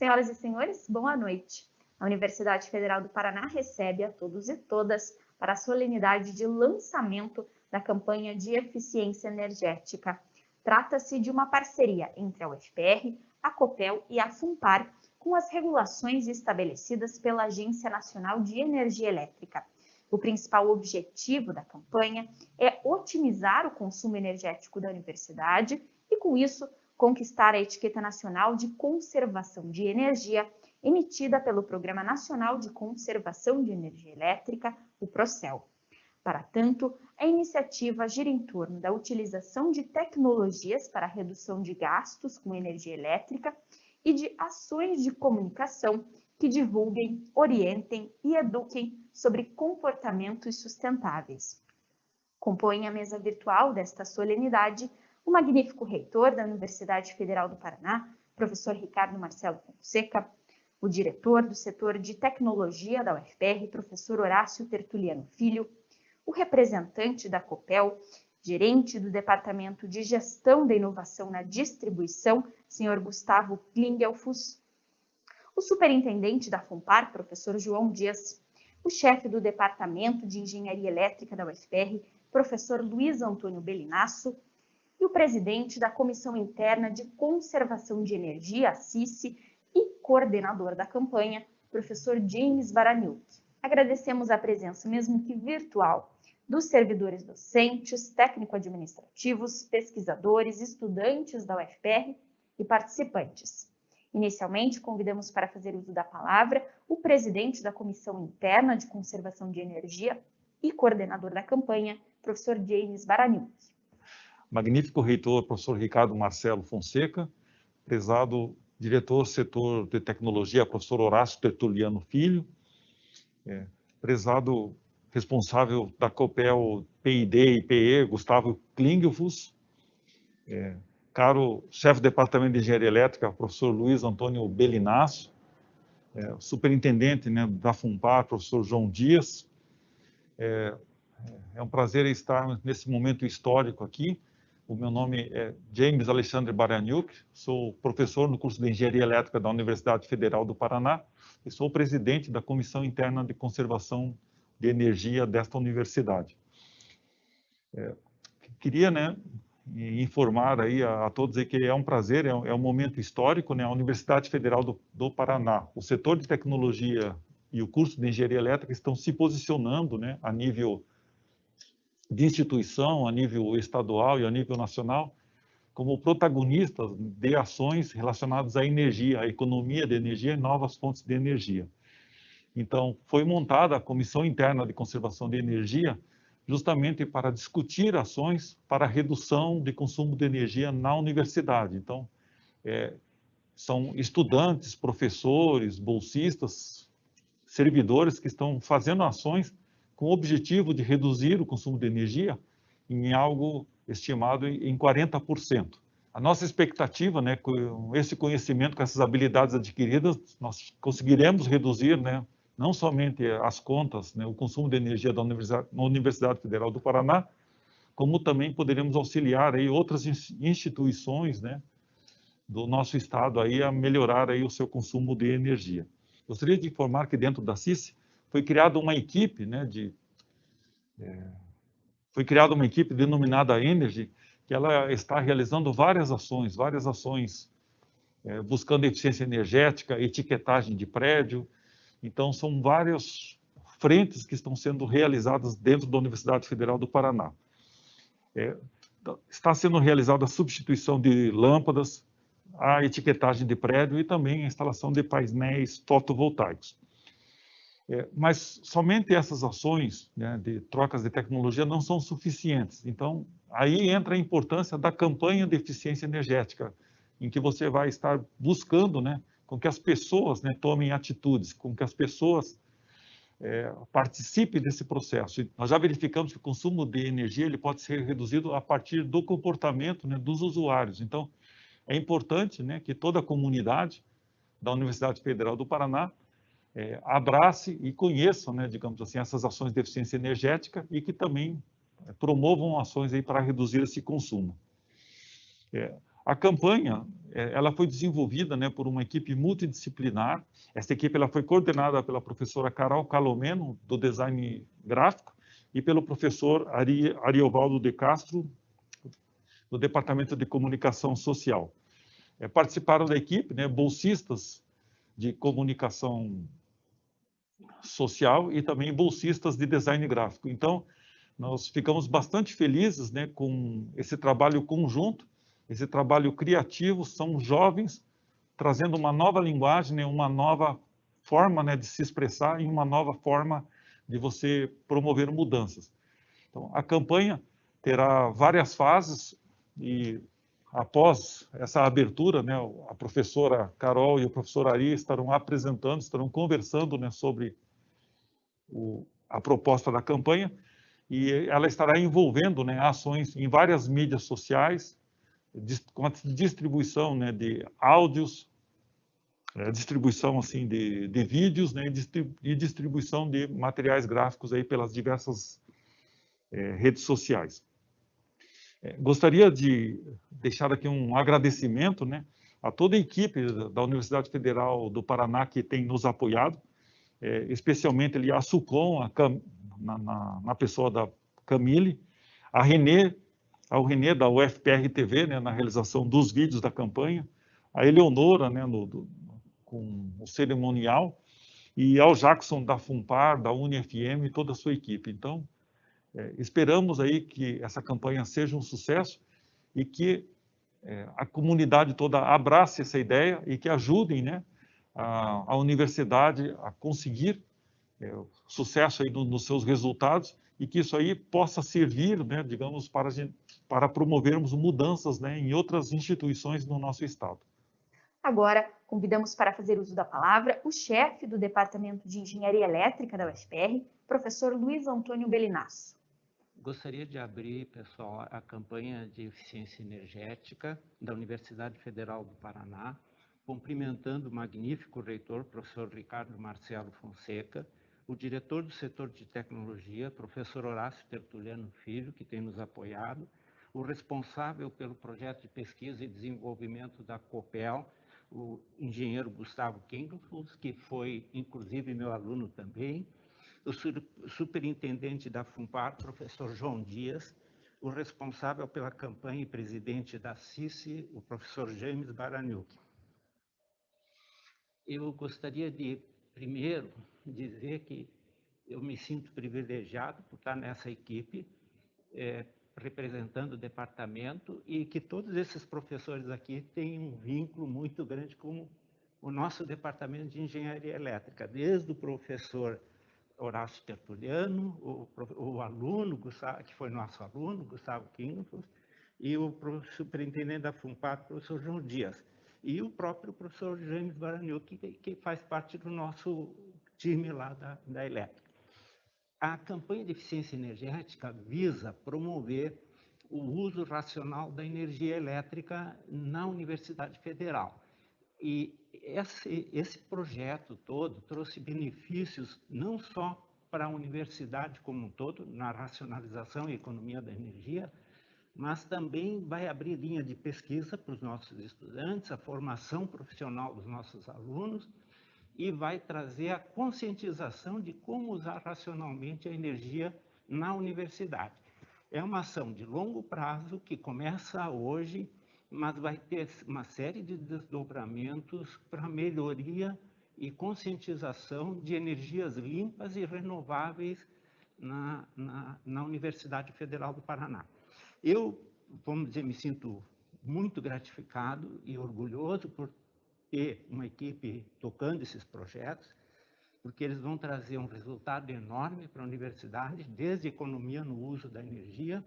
Senhoras e senhores, boa noite. A Universidade Federal do Paraná recebe a todos e todas para a solenidade de lançamento da campanha de eficiência energética. Trata-se de uma parceria entre a UFPR, a Copel e a Funpar, com as regulações estabelecidas pela Agência Nacional de Energia Elétrica. O principal objetivo da campanha é otimizar o consumo energético da universidade e, com isso, conquistar a etiqueta nacional de conservação de energia emitida pelo Programa Nacional de Conservação de Energia Elétrica, o PROCEL. Para tanto, a iniciativa gira em torno da utilização de tecnologias para a redução de gastos com energia elétrica e de ações de comunicação que divulguem, orientem e eduquem sobre comportamentos sustentáveis. Compõem a mesa virtual desta solenidade o magnífico reitor da Universidade Federal do Paraná, professor Ricardo Marcelo Fonseca, o diretor do setor de tecnologia da UFPR, professor Horácio Tertuliano Filho, o representante da Copel, gerente do Departamento de Gestão da Inovação na Distribuição, senhor Gustavo Klingelfuss, o superintendente da Funpar, professor João Dias, o chefe do Departamento de Engenharia Elétrica da UFPR, professor Luiz Antônio Belinasso, e o presidente da Comissão Interna de Conservação de Energia, a CICE, e coordenador da campanha, professor James Baraniuk. Agradecemos a presença, mesmo que virtual, dos servidores docentes, técnico-administrativos, pesquisadores, estudantes da UFPR e participantes. Inicialmente, convidamos para fazer uso da palavra o presidente da Comissão Interna de Conservação de Energia e coordenador da campanha, professor James Baraniuk. Magnífico reitor, professor Ricardo Marcelo Fonseca, prezado diretor do setor de tecnologia, professor Horácio Tertuliano Filho, prezado responsável da Copel PID e PE, Gustavo Klingelfuss, caro chefe do departamento de engenharia elétrica, professor Luiz Antônio Belinasso, superintendente, né, da Funpar, professor João Dias. É um prazer estar nesse momento histórico aqui. O meu nome é James Alexandre Baraniuk, sou professor no curso de Engenharia Elétrica da Universidade Federal do Paraná e sou presidente da Comissão Interna de Conservação de Energia desta universidade. Queria, né, informar aí a todos aí que é um prazer, é um momento histórico, né, a Universidade Federal do Paraná, o setor de tecnologia e o curso de Engenharia Elétrica estão se posicionando, né, a nível de instituição, a nível estadual e a nível nacional, como protagonistas de ações relacionadas à energia, à economia de energia e novas fontes de energia. Então, foi montada a Comissão Interna de Conservação de Energia justamente para discutir ações para a redução de consumo de energia na universidade. Então, são estudantes, professores, bolsistas, servidores que estão fazendo ações com o objetivo de reduzir o consumo de energia em algo estimado em 40%. A nossa expectativa, né, com esse conhecimento, com essas habilidades adquiridas, nós conseguiremos reduzir, né, não somente as contas, né, o consumo de energia da Universidade Federal do Paraná, como também poderemos auxiliar aí outras instituições, né, do nosso estado aí a melhorar aí o seu consumo de energia. Gostaria de informar que dentro da CICE foi criada uma equipe, né, denominada Energy, que ela está realizando várias ações buscando eficiência energética, etiquetagem de prédio. Então, são várias frentes que estão sendo realizadas dentro da Universidade Federal do Paraná. Está sendo realizada a substituição de lâmpadas, a etiquetagem de prédio e também a instalação de painéis fotovoltaicos. Mas somente essas ações, né, de trocas de tecnologia não são suficientes. Então, aí entra a importância da campanha de eficiência energética, em que você vai estar buscando, né, com que as pessoas, né, tomem atitudes, com que as pessoas participem desse processo. E nós já verificamos que o consumo de energia ele pode ser reduzido a partir do comportamento, né, dos usuários. Então, é importante, né, que toda a comunidade da Universidade Federal do Paraná abrace e conheçam, né, digamos assim, essas ações de eficiência energética e que também promovam ações aí para reduzir esse consumo. A campanha, ela foi desenvolvida, né, por uma equipe multidisciplinar. Essa equipe ela foi coordenada pela professora Carol Calomeno, do design gráfico, e pelo professor Ariovaldo de Castro, do Departamento de Comunicação Social. Participaram da equipe, né, bolsistas de comunicação social e também bolsistas de design gráfico. Então, nós ficamos bastante felizes, né, com esse trabalho conjunto, esse trabalho criativo. São jovens trazendo uma nova linguagem, né, uma nova forma, né, de se expressar e uma nova forma de você promover mudanças. Então, a campanha terá várias fases e após essa abertura, né, a professora Carol e o professor Ari estarão apresentando, estarão conversando, né, sobre a proposta da campanha, e ela estará envolvendo, né, ações em várias mídias sociais, com a distribuição, né, de áudios, distribuição assim de vídeos, né, e distribuição de materiais gráficos aí pelas diversas redes sociais. Gostaria de deixar aqui um agradecimento, né, a toda a equipe da Universidade Federal do Paraná que tem nos apoiado, especialmente ali a Sucom, na pessoa da Camille, ao Renê da UFPR TV, né, na realização dos vídeos da campanha, a Eleonora, né, com o cerimonial, e ao Jackson da FUNPAR, da UniFM e toda a sua equipe. Então, esperamos aí que essa campanha seja um sucesso e que a comunidade toda abrace essa ideia e que ajudem, né, a universidade a conseguir sucesso aí nos seus resultados e que isso aí possa servir, né, digamos, para promovermos mudanças, né, em outras instituições no nosso estado. Agora, convidamos para fazer uso da palavra o chefe do Departamento de Engenharia Elétrica da UFPR, professor Luiz Antônio Belinasso. Gostaria de abrir, pessoal, a campanha de eficiência energética da Universidade Federal do Paraná, cumprimentando o magnífico reitor, professor Ricardo Marcelo Fonseca, o diretor do setor de tecnologia, professor Horácio Tertuliano Filho, que tem nos apoiado, o responsável pelo projeto de pesquisa e desenvolvimento da COPEL, o engenheiro Gustavo Kingelfuss, que foi, inclusive, meu aluno também, o superintendente da FUNPAR, professor João Dias, o responsável pela campanha e presidente da CICI, o professor James Baraniuk. Eu gostaria de, primeiro, dizer que eu me sinto privilegiado por estar nessa equipe, representando o departamento, e que todos esses professores aqui têm um vínculo muito grande com o nosso departamento de engenharia elétrica, desde o professor Horácio Tertuliano, o aluno, Gustavo, que foi nosso aluno, Gustavo Kingelfuss, e o superintendente da FUNPAR, professor João Dias, e o próprio professor James Baraniuk, que faz parte do nosso time lá da elétrica. A campanha de eficiência energética visa promover o uso racional da energia elétrica na Universidade Federal. E esse projeto todo trouxe benefícios não só para a universidade como um todo, na racionalização e economia da energia, mas também vai abrir linha de pesquisa para os nossos estudantes, a formação profissional dos nossos alunos, e vai trazer a conscientização de como usar racionalmente a energia na universidade. É uma ação de longo prazo que começa hoje, mas vai ter uma série de desdobramentos para melhoria e conscientização de energias limpas e renováveis na Universidade Federal do Paraná. Eu, vamos dizer, me sinto muito gratificado e orgulhoso por ter uma equipe tocando esses projetos, porque eles vão trazer um resultado enorme para a universidade, desde economia no uso da energia,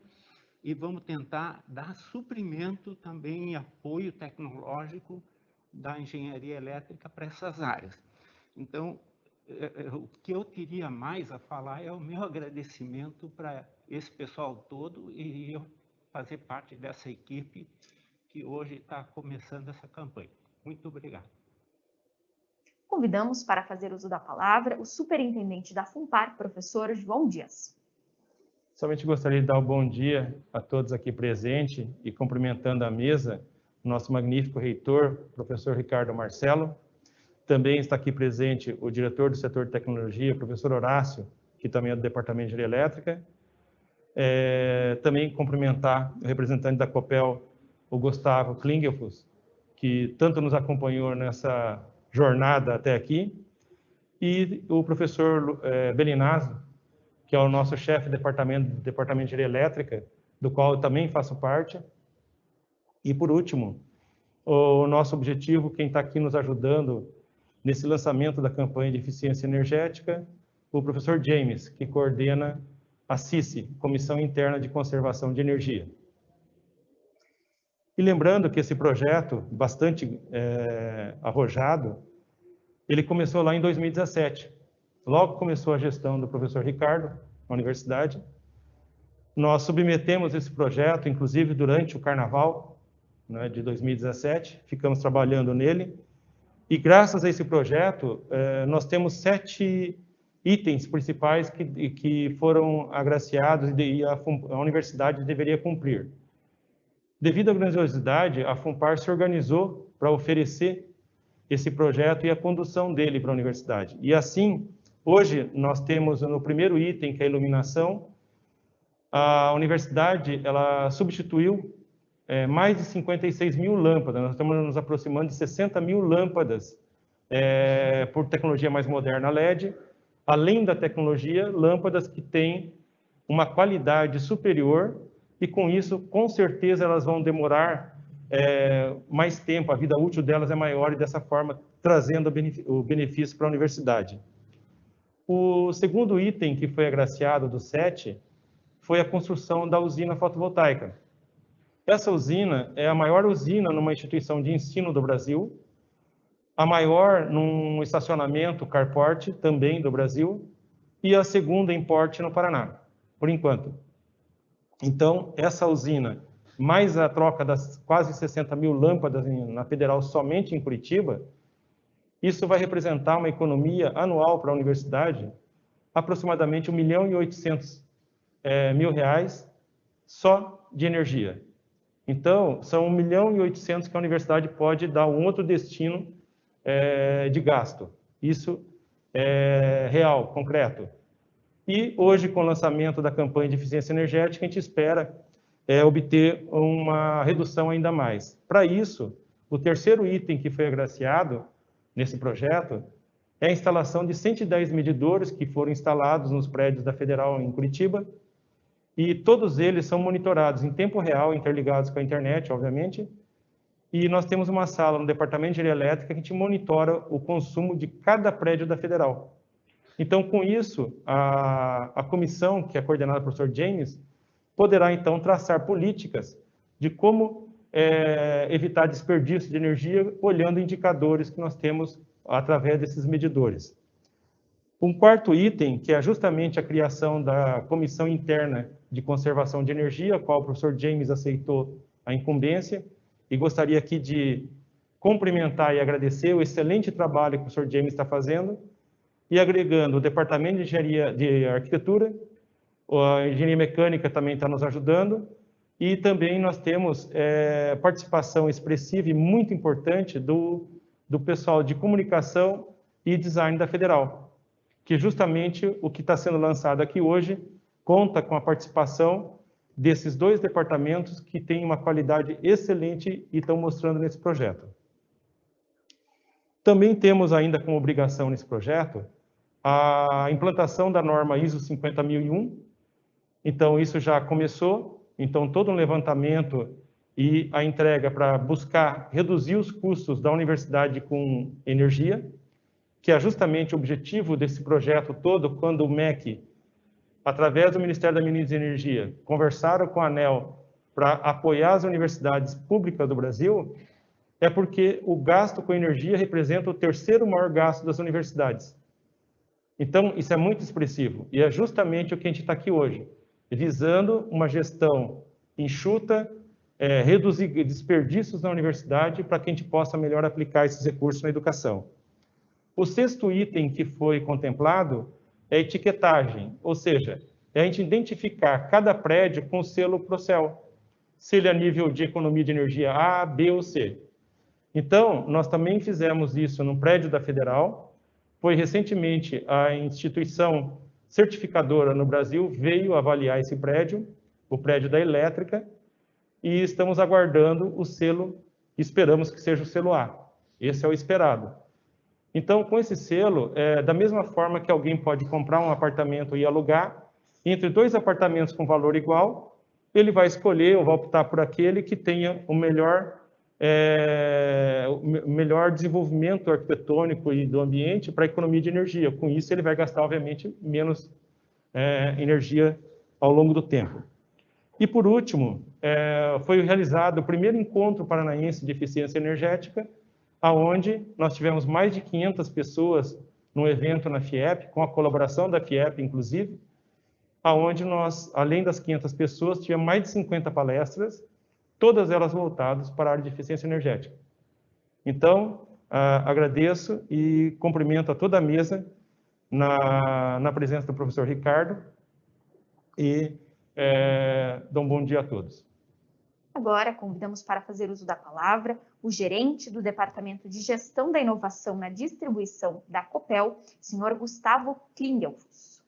e vamos tentar dar suprimento também e apoio tecnológico da engenharia elétrica para essas áreas. Então, o que eu teria mais a falar é o meu agradecimento para esse pessoal todo e eu fazer parte dessa equipe que hoje está começando essa campanha. Muito obrigado. Convidamos para fazer uso da palavra o superintendente da FUNPAR, professor João Dias. Somente gostaria de dar um bom dia a todos aqui presentes e cumprimentando a mesa nosso magnífico reitor, professor Ricardo Marcelo. Também está aqui presente o diretor do setor de tecnologia, professor Horácio, que também é do Departamento de Engenharia Elétrica. Também cumprimentar o representante da Copel, o Gustavo Klingelfuss, que tanto nos acompanhou nessa jornada até aqui, e o professor Belinazzo, que é o nosso chefe do Departamento de Engenharia Elétrica, do qual eu também faço parte. E, por último, o nosso objetivo, quem está aqui nos ajudando nesse lançamento da campanha de eficiência energética, o professor James, que coordena a CICE, Comissão Interna de Conservação de Energia. E lembrando que esse projeto, bastante arrojado, ele começou lá em 2017. Logo começou a gestão do professor Ricardo, na universidade. Nós submetemos esse projeto, inclusive durante o Carnaval, né, de 2017, ficamos trabalhando nele. E graças a esse projeto, nós temos 7 itens principais que foram agraciados e a universidade deveria cumprir. Devido à grandiosidade, a FUNPAR se organizou para oferecer esse projeto e a condução dele para a universidade. E assim, hoje nós temos no primeiro item, que é a iluminação, a universidade ela substituiu mais de 56 mil lâmpadas, nós estamos nos aproximando de 60 mil lâmpadas por tecnologia mais moderna LED, além da tecnologia, lâmpadas que têm uma qualidade superior e com isso, com certeza, elas vão demorar mais tempo, a vida útil delas é maior e dessa forma trazendo o benefício para a universidade. O segundo item que foi agraciado do 7 foi a construção da usina fotovoltaica. Essa usina é a maior usina numa instituição de ensino do Brasil, a maior num estacionamento carport também do Brasil e a segunda em porte no Paraná, por enquanto. Então, essa usina, mais a troca das quase 60 mil lâmpadas na Federal somente em Curitiba, isso vai representar uma economia anual para a universidade aproximadamente R$ 1.800.000 só de energia. Então, são R$ 1.800.000 que a universidade pode dar um outro destino de gasto. Isso é real, concreto. E hoje, com o lançamento da campanha de eficiência energética, a gente espera obter uma redução ainda mais. Para isso, o terceiro item que foi agraciado nesse projeto é a instalação de 110 medidores que foram instalados nos prédios da Federal em Curitiba, e todos eles são monitorados em tempo real, interligados com a internet, obviamente, e nós temos uma sala no Departamento de Engenharia Elétrica que a gente monitora o consumo de cada prédio da Federal. Então, com isso, a comissão, que é coordenada pelo professor James, poderá, então, traçar políticas de como evitar desperdício de energia, olhando indicadores que nós temos através desses medidores. Um quarto item, que é justamente a criação da Comissão Interna de Conservação de Energia, a qual o professor James aceitou a incumbência, e gostaria aqui de cumprimentar e agradecer o excelente trabalho que o professor James está fazendo, e agregando o Departamento de Engenharia de Arquitetura, a Engenharia Mecânica também está nos ajudando, e também nós temos participação expressiva e muito importante do pessoal de comunicação e design da Federal, que justamente o que está sendo lançado aqui hoje conta com a participação desses 2 departamentos que têm uma qualidade excelente e estão mostrando nesse projeto. Também temos ainda como obrigação nesse projeto a implantação da norma ISO 50001. Então, isso já começou. Então, todo um levantamento e a entrega para buscar reduzir os custos da universidade com energia, que é justamente o objetivo desse projeto todo, quando o MEC, através do Ministério da Minas e Energia, conversaram com a ANEEL para apoiar as universidades públicas do Brasil, é porque o gasto com energia representa o terceiro maior gasto das universidades. Então, isso é muito expressivo, e é justamente o que a gente está aqui hoje, visando uma gestão enxuta, reduzir desperdícios na universidade para que a gente possa melhor aplicar esses recursos na educação. O sexto item que foi contemplado é a etiquetagem, ou seja, é a gente identificar cada prédio com o selo Procel. se ele é a nível de economia de energia A, B ou C. Então, nós também fizemos isso no prédio da Federal. Foi recentemente a instituição certificadora no Brasil veio avaliar esse prédio, o prédio da elétrica, e estamos aguardando o selo, esperamos que seja o selo A. Esse é o esperado. Então, com esse selo, da mesma forma que alguém pode comprar um apartamento e alugar, entre 2 apartamentos com valor igual, ele vai escolher ou vai optar por aquele que tenha o melhor desenvolvimento arquitetônico e do ambiente para a economia de energia. Com isso, ele vai gastar, obviamente, menos energia ao longo do tempo. E, por último, foi realizado o primeiro encontro paranaense de eficiência energética, aonde nós tivemos mais de 500 pessoas no evento na FIEP, com a colaboração da FIEP, inclusive, aonde nós, além das 500 pessoas, tivemos mais de 50 palestras, todas elas voltadas para a área de eficiência energética. Então, agradeço e cumprimento a toda a mesa na presença do professor Ricardo e dou um bom dia a todos. Agora, convidamos para fazer uso da palavra o gerente do Departamento de Gestão da Inovação na Distribuição da Copel, senhor Gustavo Klingelfuss.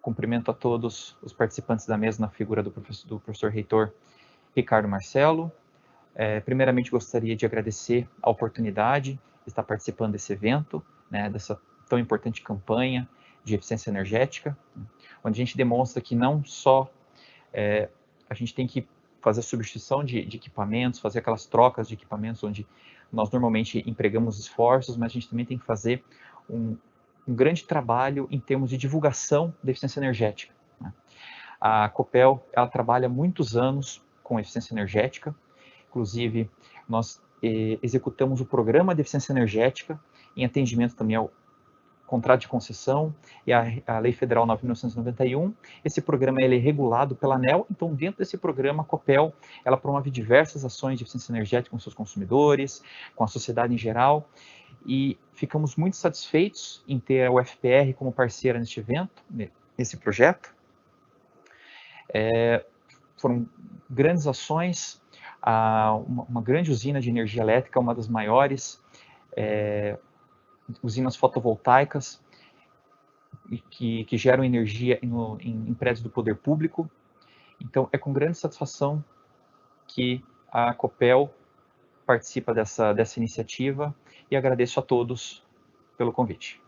Cumprimento a todos os participantes da mesa na figura do professor reitor Ricardo Marcelo. Primeiramente, gostaria de agradecer a oportunidade de estar participando desse evento, né, dessa tão importante campanha de eficiência energética, onde a gente demonstra que não só a gente tem que fazer a substituição de equipamentos, fazer aquelas trocas de equipamentos onde nós normalmente empregamos esforços, mas a gente também tem que fazer um grande trabalho em termos de divulgação da eficiência energética, né? A Copel, ela trabalha há muitos anos com eficiência energética, inclusive nós executamos o programa de eficiência energética em atendimento também ao contrato de concessão e a Lei Federal 9.991. Esse programa ele é regulado pela ANEEL, então dentro desse programa a Copel ela promove diversas ações de eficiência energética com seus consumidores, com a sociedade em geral, e ficamos muito satisfeitos em ter a UFPR como parceira neste evento, nesse projeto. Foram grandes ações, uma grande usina de energia elétrica, uma das maiores usinas fotovoltaicas que geram energia em prédios do poder público. Então, é com grande satisfação que a Copel participa dessa iniciativa e agradeço a todos pelo convite.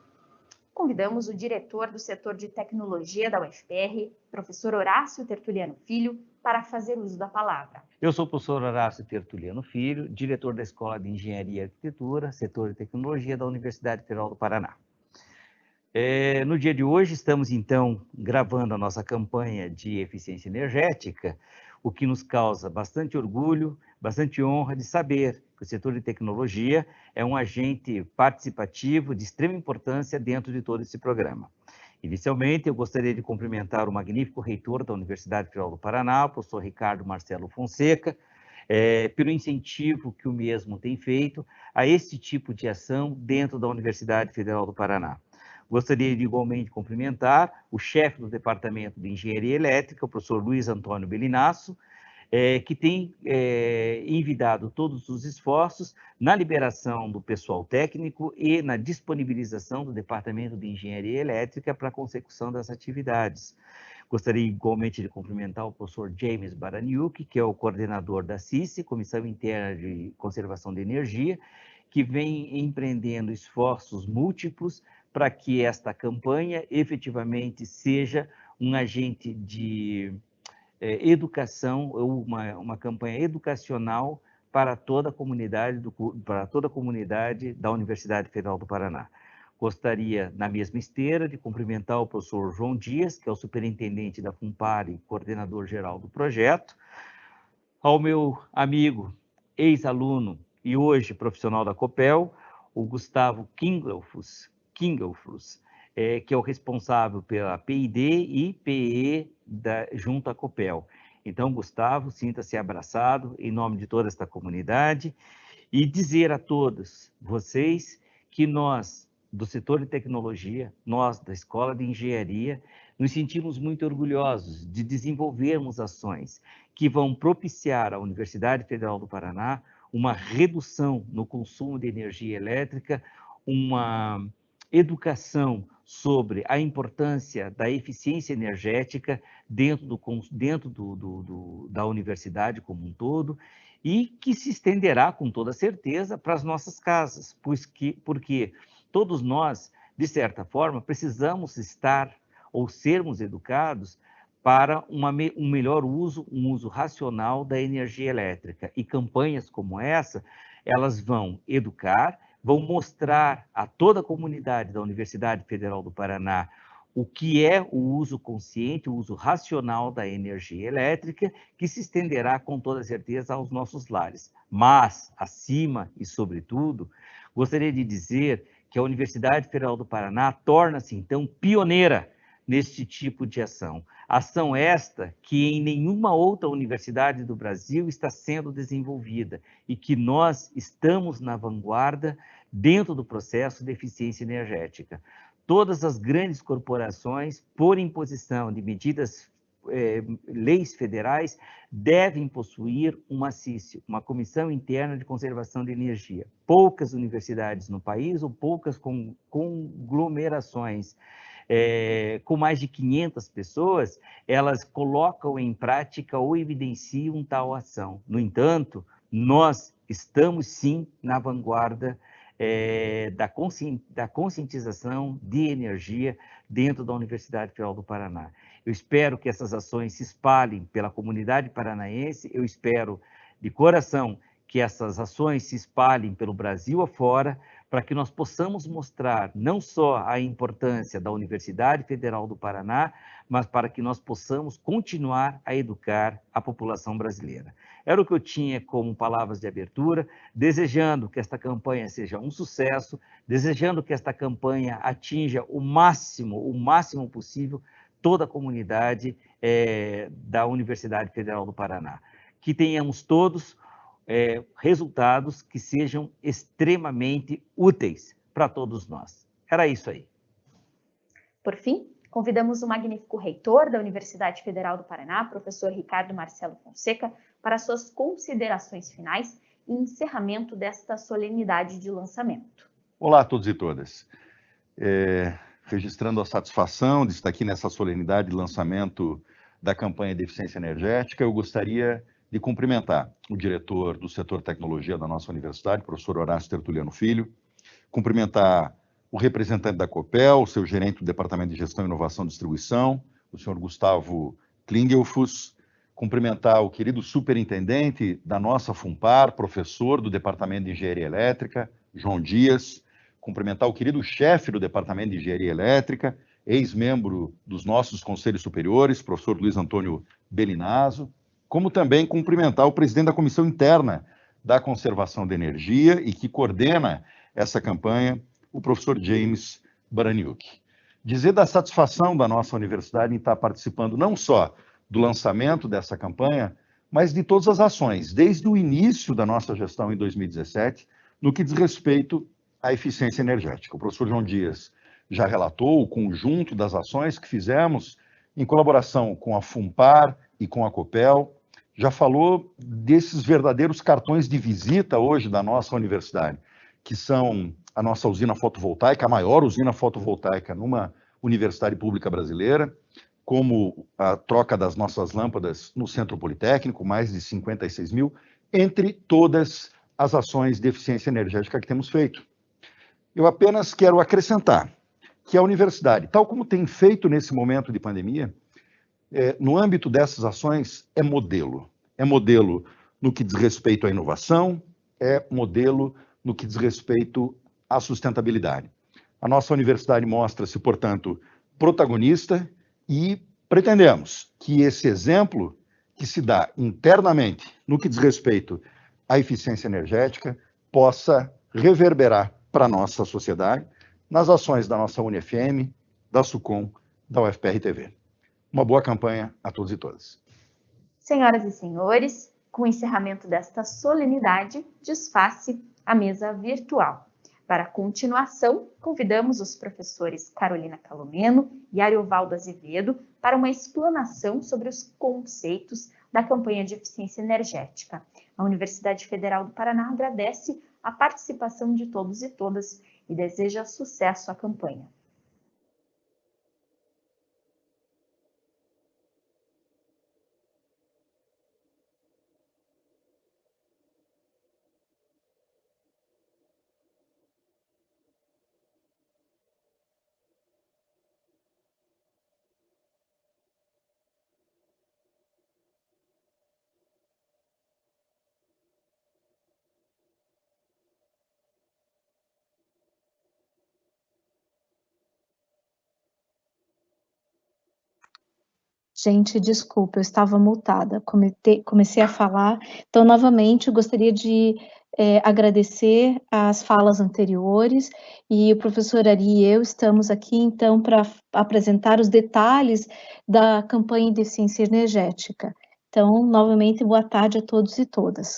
Convidamos o diretor do setor de tecnologia da UFPR, professor Horácio Tertuliano Filho, para fazer uso da palavra. Eu sou o professor Horácio Tertuliano Filho, diretor da Escola de Engenharia e Arquitetura, setor de tecnologia da Universidade Federal do Paraná. No dia de hoje, estamos então gravando a nossa campanha de eficiência energética, o que nos causa bastante orgulho, bastante honra de saber que o setor de tecnologia é um agente participativo de extrema importância dentro de todo esse programa. Inicialmente, eu gostaria de cumprimentar o magnífico reitor da Universidade Federal do Paraná, o professor Ricardo Marcelo Fonseca, pelo incentivo que o mesmo tem feito a esse tipo de ação dentro da Universidade Federal do Paraná. Gostaria de igualmente cumprimentar o chefe do Departamento de Engenharia Elétrica, o professor Luiz Antônio Belinasso, que tem envidado todos os esforços na liberação do pessoal técnico e na disponibilização do Departamento de Engenharia Elétrica para a consecução das atividades. Gostaria igualmente de cumprimentar o professor James Baraniuk, que é o coordenador da CICE, Comissão Interna de Conservação de Energia, que vem empreendendo esforços múltiplos para que esta campanha efetivamente seja um agente de educação, ou uma campanha educacional para toda a comunidade da Universidade Federal do Paraná. Gostaria, na mesma esteira, de cumprimentar o professor João Dias, que é o superintendente da FUNPAR e coordenador geral do projeto, ao meu amigo, ex-aluno e hoje profissional da Copel, o Gustavo Klingelfuss, que é o responsável pela PID e PE junto à Copel. Então, Gustavo, sinta-se abraçado em nome de toda esta comunidade e dizer a todos vocês que nós, do setor de tecnologia, nós da Escola de Engenharia, nos sentimos muito orgulhosos de desenvolvermos ações que vão propiciar à Universidade Federal do Paraná uma redução no consumo de energia elétrica, uma educação sobre a importância da eficiência energética dentro da universidade como um todo, e que se estenderá com toda certeza para as nossas casas, porque todos nós, de certa forma, precisamos estar ou sermos educados para um melhor uso, um uso racional da energia elétrica. E campanhas como essa, elas vão educar, vão mostrar a toda a comunidade da Universidade Federal do Paraná o que é o uso consciente, o uso racional da energia elétrica, que se estenderá com toda certeza aos nossos lares. Mas, acima e sobretudo, gostaria de dizer que a Universidade Federal do Paraná torna-se, então, pioneira neste tipo de ação. Ação esta que em nenhuma outra universidade do Brasil está sendo desenvolvida e que nós estamos na vanguarda dentro do processo de eficiência energética. Todas as grandes corporações, por imposição de medidas, leis federais, devem possuir uma CISE, uma Comissão Interna de Conservação de Energia. Poucas universidades no país ou poucas conglomerações com mais de 500 pessoas, elas colocam em prática ou evidenciam tal ação. No entanto, nós estamos sim na vanguarda da conscientização de energia dentro da Universidade Federal do Paraná. Eu espero que essas ações se espalhem pela comunidade paranaense, eu espero de coração que essas ações se espalhem pelo Brasil afora, para que nós possamos mostrar não só a importância da Universidade Federal do Paraná, mas para que nós possamos continuar a educar a população brasileira. Era o que eu tinha como palavras de abertura, desejando que esta campanha seja um sucesso, desejando que esta campanha atinja o máximo possível toda a comunidade da Universidade Federal do Paraná. Que tenhamos todos resultados que sejam extremamente úteis para todos nós. Era isso aí. Por fim, convidamos o magnífico reitor da Universidade Federal do Paraná, professor Ricardo Marcelo Fonseca, para suas considerações finais e encerramento desta solenidade de lançamento. Olá a todos e todas. Registrando a satisfação de estar aqui nessa solenidade de lançamento da campanha de eficiência energética, eu gostaria de cumprimentar o diretor do setor tecnologia da nossa universidade, professor Horácio Tertuliano Filho, cumprimentar o representante da Copel, o seu gerente do Departamento de Gestão, Inovação e Distribuição, o senhor Gustavo Klingelfuss, cumprimentar o querido superintendente da nossa FUNPAR, professor do Departamento de Engenharia Elétrica, João Dias, cumprimentar o querido chefe do Departamento de Engenharia Elétrica, ex-membro dos nossos conselhos superiores, professor Luiz Antônio Belinazzo, como também cumprimentar o presidente da Comissão Interna da Conservação de Energia e que coordena essa campanha, o professor James Baraniuk. Dizer da satisfação da nossa universidade em estar participando não só do lançamento dessa campanha, mas de todas as ações, desde o início da nossa gestão em 2017, no que diz respeito à eficiência energética. O professor João Dias já relatou o conjunto das ações que fizemos em colaboração com a FUNPAR e com a Copel, já falou desses verdadeiros cartões de visita hoje da nossa universidade, que são a nossa usina fotovoltaica, a maior usina fotovoltaica numa universidade pública brasileira, como a troca das nossas lâmpadas no Centro Politécnico, mais de 56 mil, entre todas as ações de eficiência energética que temos feito. Eu apenas quero acrescentar que a universidade, tal como tem feito nesse momento de pandemia, no âmbito dessas ações, é modelo. É modelo no que diz respeito à inovação, é modelo no que diz respeito à sustentabilidade. A nossa universidade mostra-se, portanto, protagonista e pretendemos que esse exemplo que se dá internamente no que diz respeito à eficiência energética possa reverberar para a nossa sociedade nas ações da nossa UniFM, da SUCOM, da UFPR-TV. Uma boa campanha a todos e todas. Senhoras e senhores, com o encerramento desta solenidade, desfaz-se a mesa virtual. Para a continuação, convidamos os professores Carolina Calomeno e Ariovaldo Azevedo para uma explanação sobre os conceitos da campanha de eficiência energética. A Universidade Federal do Paraná agradece a participação de todos e todas e deseja sucesso à campanha. Gente, desculpa, eu estava mutada, comecei a falar. Então, novamente, eu gostaria de agradecer as falas anteriores, e o professor Ari e eu estamos aqui, então, para apresentar os detalhes da campanha de eficiência energética. Então, novamente, boa tarde a todos e todas.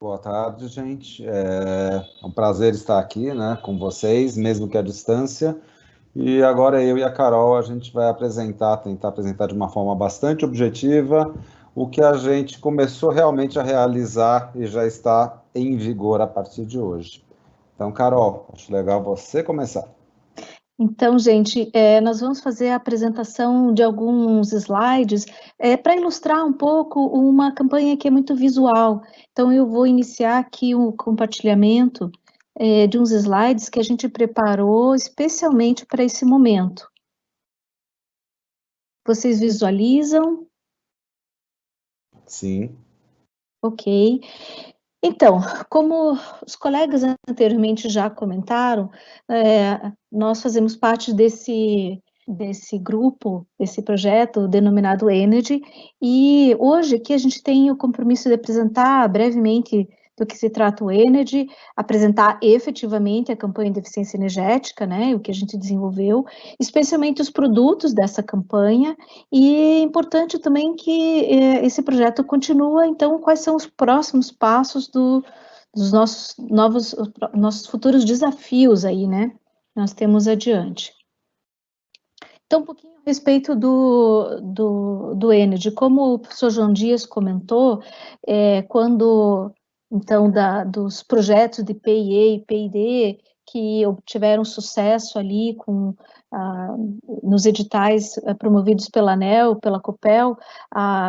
Boa tarde, gente. É um prazer estar aqui, né, com vocês, mesmo que à distância. E agora eu e a Carol, a gente vai tentar apresentar de uma forma bastante objetiva o que a gente começou realmente a realizar e já está em vigor a partir de hoje. Então, Carol, acho legal você começar. Então, gente, nós vamos fazer a apresentação de alguns slides para ilustrar um pouco uma campanha que é muito visual. Então, eu vou iniciar aqui o compartilhamento de uns slides que a gente preparou especialmente para esse momento. Vocês visualizam? Sim. Ok. Então, como os colegas anteriormente já comentaram, nós fazemos parte desse grupo, desse projeto denominado Energy, e hoje aqui a gente tem o compromisso de apresentar brevemente do que se trata o Energy, apresentar efetivamente a campanha de eficiência energética, né, o que a gente desenvolveu, especialmente os produtos dessa campanha, e é importante também que esse projeto continua. Então, quais são os próximos passos dos nossos futuros desafios aí, né, nós temos adiante. Então, um pouquinho a respeito do Energy, como o professor João Dias comentou, quando, então, dos projetos de PIE e PID, que obtiveram sucesso ali nos editais promovidos pela ANEEL, pela COPEL,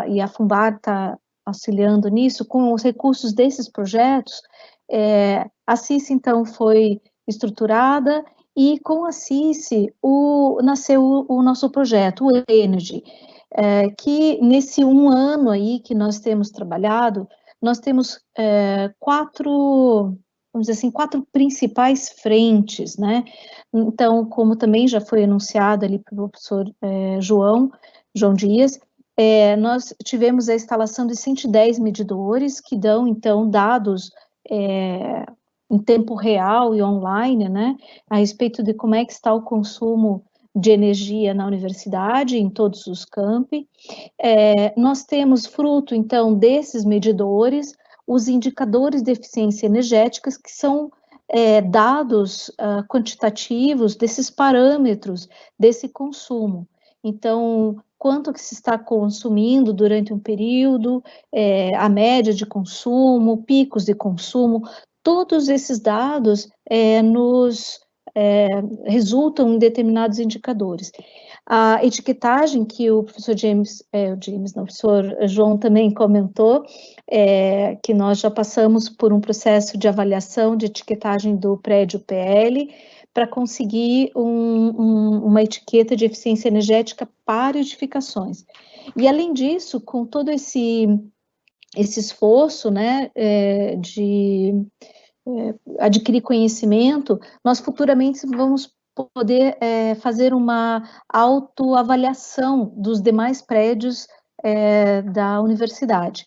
e a Funbar está auxiliando nisso, com os recursos desses projetos, a CIS, então, foi estruturada, e com a CIS nasceu o nosso projeto, o Energy, que nesse 1 ano aí que nós temos trabalhado, nós temos vamos dizer assim, 4 principais frentes, né? Então, como também já foi anunciado ali pelo professor João Dias, nós tivemos a instalação de 110 medidores que dão, então, dados em tempo real e online, né, a respeito de como é que está o consumo de energia na universidade, em todos os campi. Nós temos fruto, então, desses medidores, os indicadores de eficiência energética, que são dados quantitativos desses parâmetros desse consumo. Então, quanto que se está consumindo durante um período, a média de consumo, picos de consumo, todos esses dados resultam em determinados indicadores. A etiquetagem que o professor o professor João também comentou, que nós já passamos por um processo de avaliação de etiquetagem do prédio PL, para conseguir uma etiqueta de eficiência energética para edificações. E, além disso, com todo esse esforço, né, de adquirir conhecimento, nós futuramente vamos poder fazer uma autoavaliação dos demais prédios da universidade.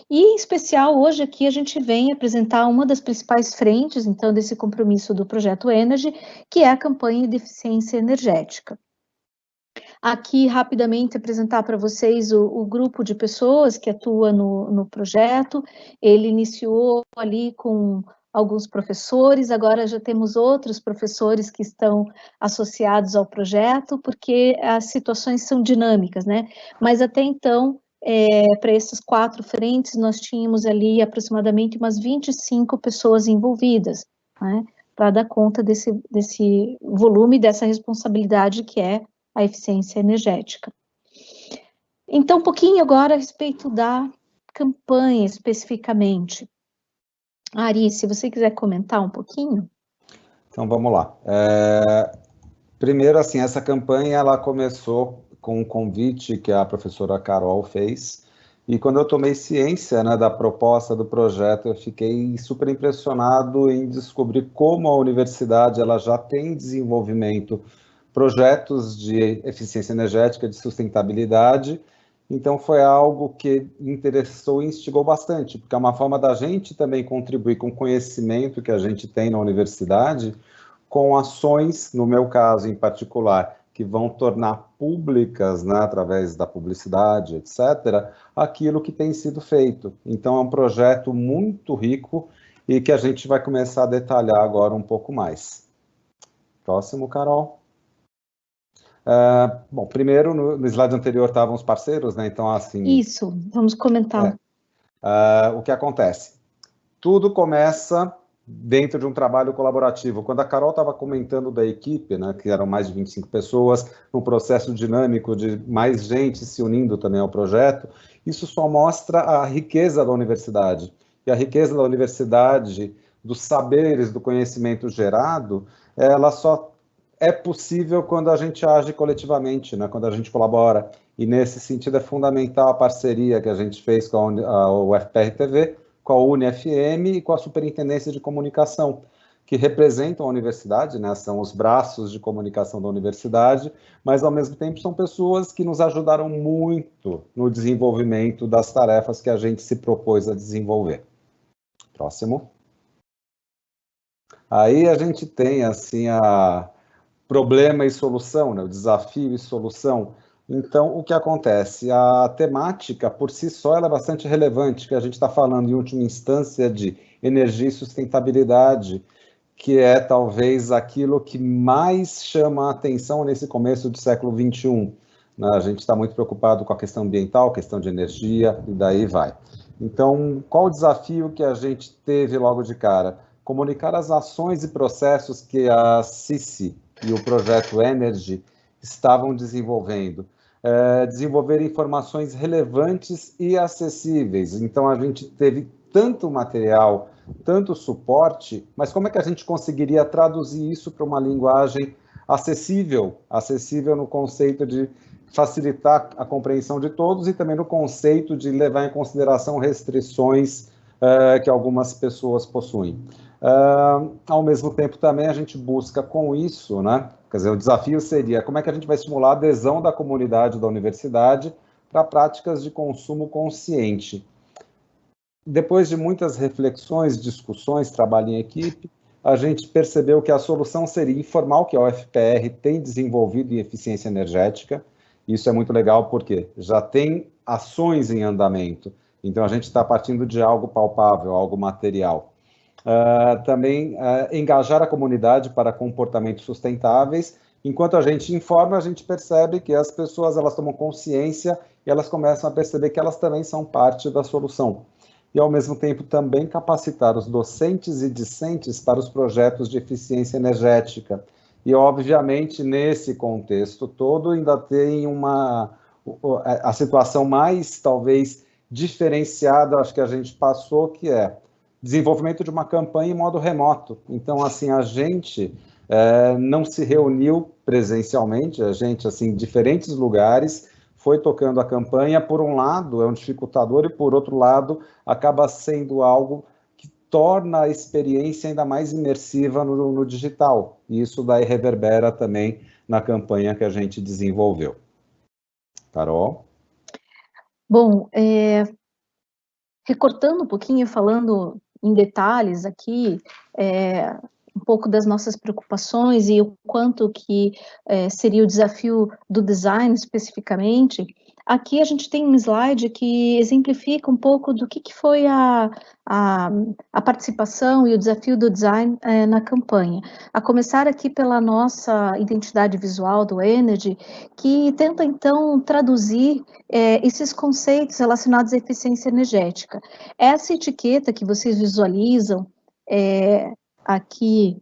E, em especial, hoje aqui a gente vem apresentar uma das principais frentes, então, desse compromisso do Projeto Energy, que é a campanha de eficiência energética. aqui rapidamente apresentar para vocês o grupo de pessoas que atua no projeto. Ele iniciou ali com alguns professores, agora já temos outros professores que estão associados ao projeto, porque as situações são dinâmicas, né? Mas até então, para esses 4 frentes, nós tínhamos ali aproximadamente umas 25 pessoas envolvidas, né? Para dar conta desse volume, dessa responsabilidade que é a eficiência energética. Então, um pouquinho agora a respeito da campanha especificamente. Ari, se você quiser comentar um pouquinho. Então, vamos lá. Primeiro, assim, essa campanha, ela começou com um convite que a professora Carol fez, e quando eu tomei ciência, né, da proposta do projeto, eu fiquei super impressionado em descobrir como a universidade ela já tem desenvolvimento, projetos de eficiência energética, de sustentabilidade. Então, foi algo que interessou e instigou bastante, porque é uma forma da gente também contribuir com o conhecimento que a gente tem na universidade, com ações, no meu caso em particular, que vão tornar públicas, né, através da publicidade, etc., aquilo que tem sido feito. Então, é um projeto muito rico e que a gente vai começar a detalhar agora um pouco mais. Próximo, Carol. Bom, primeiro, no slide anterior estavam os parceiros, né? Então, assim... Isso, vamos comentar. O que acontece? Tudo começa dentro de um trabalho colaborativo. Quando a Carol estava comentando da equipe, né, que eram mais de 25 pessoas, num processo dinâmico de mais gente se unindo também ao projeto, isso só mostra a riqueza da universidade. E a riqueza da universidade, dos saberes, do conhecimento gerado, ela só é possível quando a gente age coletivamente, né? Quando a gente colabora. E nesse sentido é fundamental a parceria que a gente fez com a UFPR-TV, com a UniFM e com a Superintendência de Comunicação, que representam a universidade, né? São os braços de comunicação da universidade, mas ao mesmo tempo são pessoas que nos ajudaram muito no desenvolvimento das tarefas que a gente se propôs a desenvolver. Próximo. Aí a gente tem, assim, problema e solução, né? O desafio e solução. Então, o que acontece? A temática, por si só, ela é bastante relevante, que a gente está falando, em última instância, de energia e sustentabilidade, que é, talvez, aquilo que mais chama a atenção nesse começo do século XXI. Né? A gente está muito preocupado com a questão ambiental, questão de energia, e daí vai. Então, qual o desafio que a gente teve logo de cara? Comunicar as ações e processos que a CICI e o projeto Energy estavam desenvolvendo. Desenvolver informações relevantes e acessíveis. Então, a gente teve tanto material, tanto suporte, mas como é que a gente conseguiria traduzir isso para uma linguagem acessível? Acessível no conceito de facilitar a compreensão de todos e também no conceito de levar em consideração restrições que algumas pessoas possuem. Ao mesmo tempo, também a gente busca com isso, né? Quer dizer, o desafio seria como é que a gente vai estimular a adesão da comunidade da universidade para práticas de consumo consciente. Depois de muitas reflexões, discussões, trabalho em equipe, a gente percebeu que a solução seria informar o que a UFPR tem desenvolvido em eficiência energética. Isso é muito legal porque já tem ações em andamento. Então, a gente está partindo de algo palpável, algo material. Também engajar a comunidade para comportamentos sustentáveis. Enquanto a gente informa, a gente percebe que as pessoas elas tomam consciência e elas começam a perceber que elas também são parte da solução. E, ao mesmo tempo, também capacitar os docentes e discentes para os projetos de eficiência energética. E, obviamente, nesse contexto todo, ainda tem a situação mais, talvez, diferenciada, acho que a gente passou, que é desenvolvimento de uma campanha em modo remoto. Então, assim, a gente não se reuniu presencialmente, a gente, assim, em diferentes lugares, foi tocando a campanha. Por um lado, é um dificultador, e por outro lado, acaba sendo algo que torna a experiência ainda mais imersiva no digital. E isso daí reverbera também na campanha que a gente desenvolveu. Carol? Bom, recortando um pouquinho, falando em detalhes aqui, um pouco das nossas preocupações e o quanto que seria o desafio do design especificamente, aqui a gente tem um slide que exemplifica um pouco do que foi a participação e o desafio do design na campanha. A começar aqui pela nossa identidade visual do Energy, que tenta então traduzir esses conceitos relacionados à eficiência energética. Essa etiqueta que vocês visualizam aqui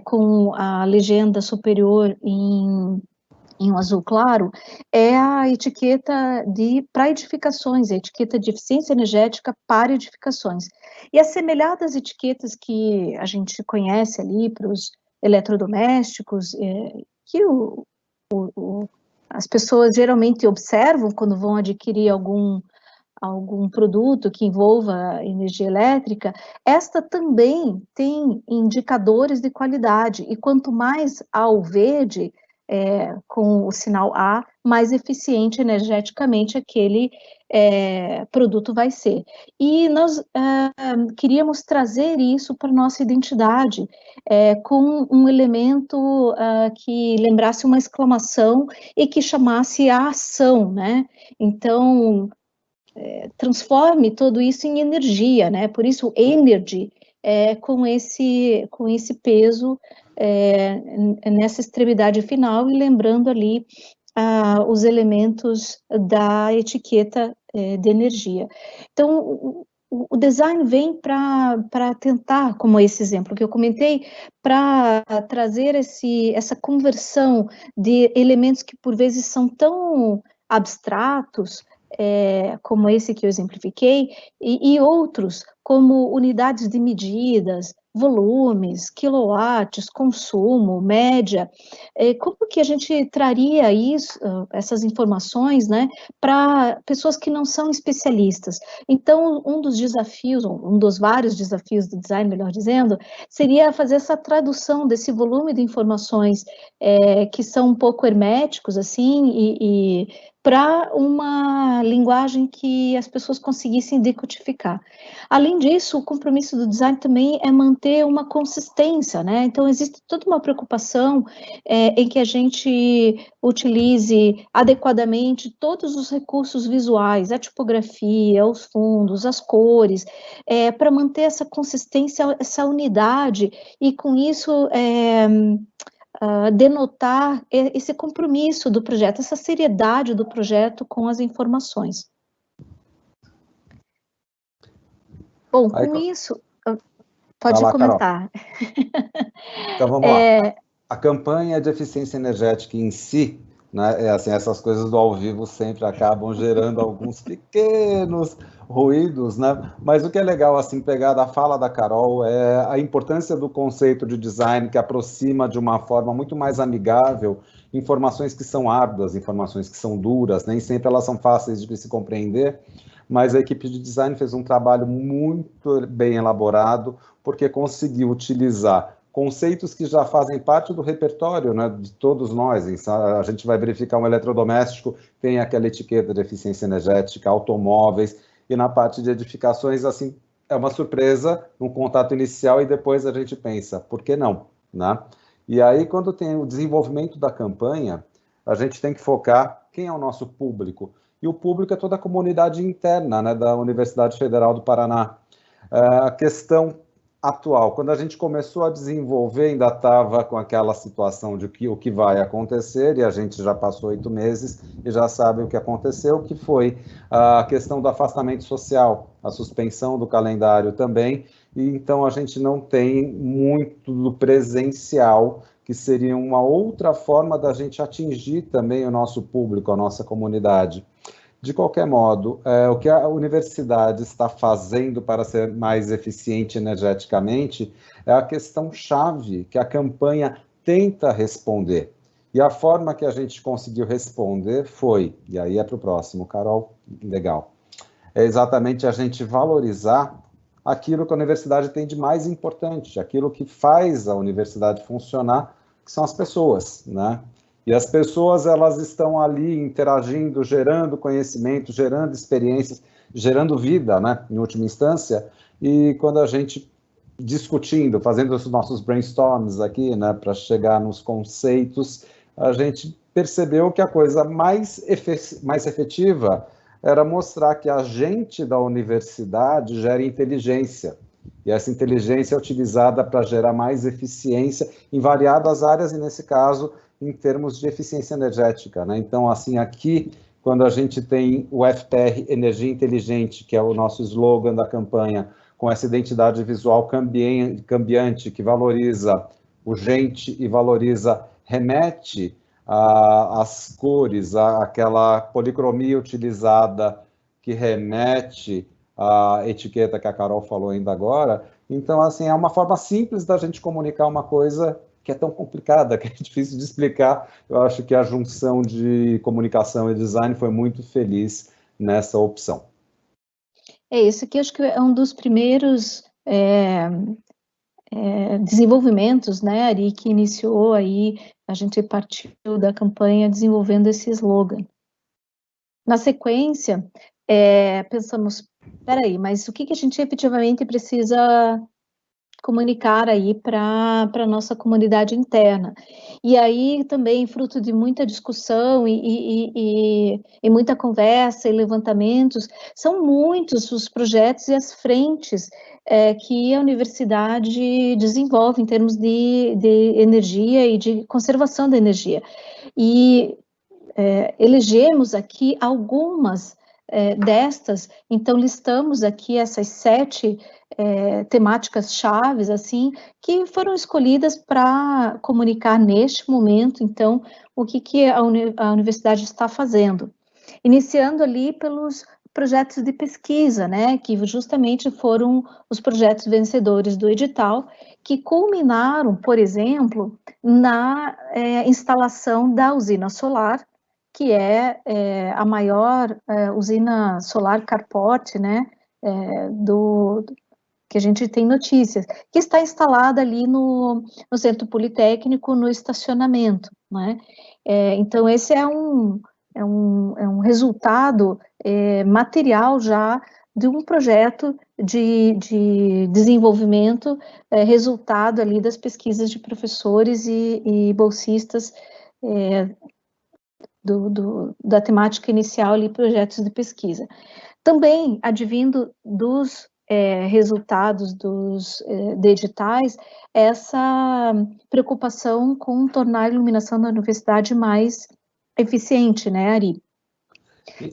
com a legenda superior em um azul claro, é a etiqueta para edificações, a etiqueta de eficiência energética para edificações. E assemelhada às etiquetas que a gente conhece ali para os eletrodomésticos, que as pessoas geralmente observam quando vão adquirir algum produto que envolva energia elétrica, esta também tem indicadores de qualidade, e quanto mais ao verde, com o sinal A, mais eficiente energeticamente aquele produto vai ser. E nós queríamos trazer isso para a nossa identidade, com um elemento que lembrasse uma exclamação e que chamasse a ação, né? Então, transforme tudo isso em energia, né? Por isso, energy, com esse peso nessa extremidade final, e lembrando ali os elementos da etiqueta de energia. Então, o design vem para tentar, como esse exemplo que eu comentei, para trazer essa conversão de elementos que por vezes são tão abstratos, como esse que eu exemplifiquei, e outros, como unidades de medidas, volumes, quilowatts, consumo, média. Como que a gente traria isso, essas informações, né, para pessoas que não são especialistas? Então, um dos desafios, um dos vários desafios do design, melhor dizendo, seria fazer essa tradução desse volume de informações que são um pouco herméticos, assim, e para uma linguagem que as pessoas conseguissem decodificar. Além disso, o compromisso do design também é manter uma consistência, né? Então, existe toda uma preocupação em que a gente utilize adequadamente todos os recursos visuais, a tipografia, os fundos, as cores, para manter essa consistência, essa unidade, e com isso denotar esse compromisso do projeto, essa seriedade do projeto com as informações. Bom, com isso, pode comentar. Então, vamos lá. A campanha de eficiência energética em si, né, assim, essas coisas do ao vivo sempre acabam gerando alguns pequenos ruídos, né? Mas o que é legal, assim, pegar da fala da Carol é a importância do conceito de design, que aproxima de uma forma muito mais amigável informações que são árduas, informações que são duras, nem sempre elas são fáceis de se compreender, mas a equipe de design fez um trabalho muito bem elaborado, porque conseguiu utilizar conceitos que já fazem parte do repertório, né, de todos nós. A gente vai verificar um eletrodoméstico, tem aquela etiqueta de eficiência energética, automóveis, e na parte de edificações, assim, é uma surpresa no contato inicial, e depois a gente pensa, por que não, né? E aí, quando tem o desenvolvimento da campanha, a gente tem que focar quem é o nosso público. E o público é toda a comunidade interna, né, da Universidade Federal do Paraná. A questão atual, quando a gente começou a desenvolver, ainda estava com aquela situação de o que vai acontecer, e a gente já passou 8 meses e já sabe o que aconteceu, que foi a questão do afastamento social, a suspensão do calendário também, e então a gente não tem muito do presencial, que seria uma outra forma da gente atingir também o nosso público, a nossa comunidade. De qualquer modo, o que a universidade está fazendo para ser mais eficiente energeticamente é a questão-chave que a campanha tenta responder. E a forma que a gente conseguiu responder foi, e aí é para o próximo, Carol, legal, é exatamente a gente valorizar aquilo que a universidade tem de mais importante, aquilo que faz a universidade funcionar, que são as pessoas, né? E as pessoas, elas estão ali interagindo, gerando conhecimento, gerando experiências, gerando vida, né, em última instância. E quando a gente discutindo, fazendo os nossos brainstorms aqui, né, para chegar nos conceitos, a gente percebeu que a coisa mais efetiva era mostrar que a gente da universidade gera inteligência, e essa inteligência é utilizada para gerar mais eficiência em variadas áreas, e nesse caso, em termos de eficiência energética, né? Então, assim, aqui, quando a gente tem o FPR Energia Inteligente, que é o nosso slogan da campanha, com essa identidade visual cambiante, que valoriza o gente e valoriza, remete às cores, àquela policromia utilizada, que remete à etiqueta que a Carol falou ainda agora. Então, assim, é uma forma simples da gente comunicar uma coisa que é tão complicada, que é difícil de explicar. Eu acho que a junção de comunicação e design foi muito feliz nessa opção. Isso aqui acho que é um dos primeiros desenvolvimentos, né, Ari, que iniciou aí, a gente partiu da campanha desenvolvendo esse slogan. Na sequência, pensamos, peraí, mas o que a gente efetivamente precisa comunicar aí para a nossa comunidade interna? E aí também, fruto de muita discussão e muita conversa e levantamentos, são muitos os projetos e as frentes que a universidade desenvolve em termos de energia e de conservação da energia. E elegemos aqui algumas destas, então listamos aqui essas 7 temáticas chaves, assim, que foram escolhidas para comunicar neste momento, então, o que a universidade está fazendo. Iniciando ali pelos projetos de pesquisa, né, que justamente foram os projetos vencedores do edital, que culminaram, por exemplo, na instalação da usina solar, que é a maior usina solar carporte, né, que a gente tem notícias, que está instalada ali no Centro Politécnico, no estacionamento, né? Então, esse é um resultado material já de um projeto de desenvolvimento, resultado ali das pesquisas de professores e bolsistas da temática inicial ali, projetos de pesquisa. Também, advindo dos resultados de editais, essa preocupação com tornar a iluminação da universidade mais eficiente, né, Ari?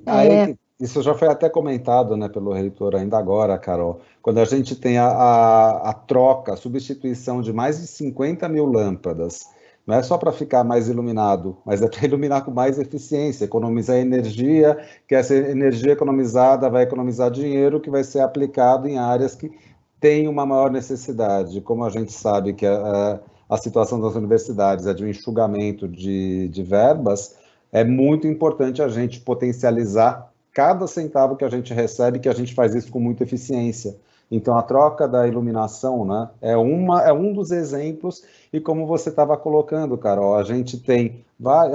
Aí, isso já foi até comentado, né, pelo reitor ainda agora, Carol, quando a gente tem a troca, a substituição de mais de 50 mil lâmpadas, não é só para ficar mais iluminado, mas é para iluminar com mais eficiência, economizar energia, que essa energia economizada vai economizar dinheiro que vai ser aplicado em áreas que têm uma maior necessidade. Como a gente sabe que a situação das universidades é de um enxugamento de verbas, é muito importante a gente potencializar cada centavo que a gente recebe, que a gente faz isso com muita eficiência. Então, a troca da iluminação, né, é um dos exemplos, e como você estava colocando, Carol, a gente tem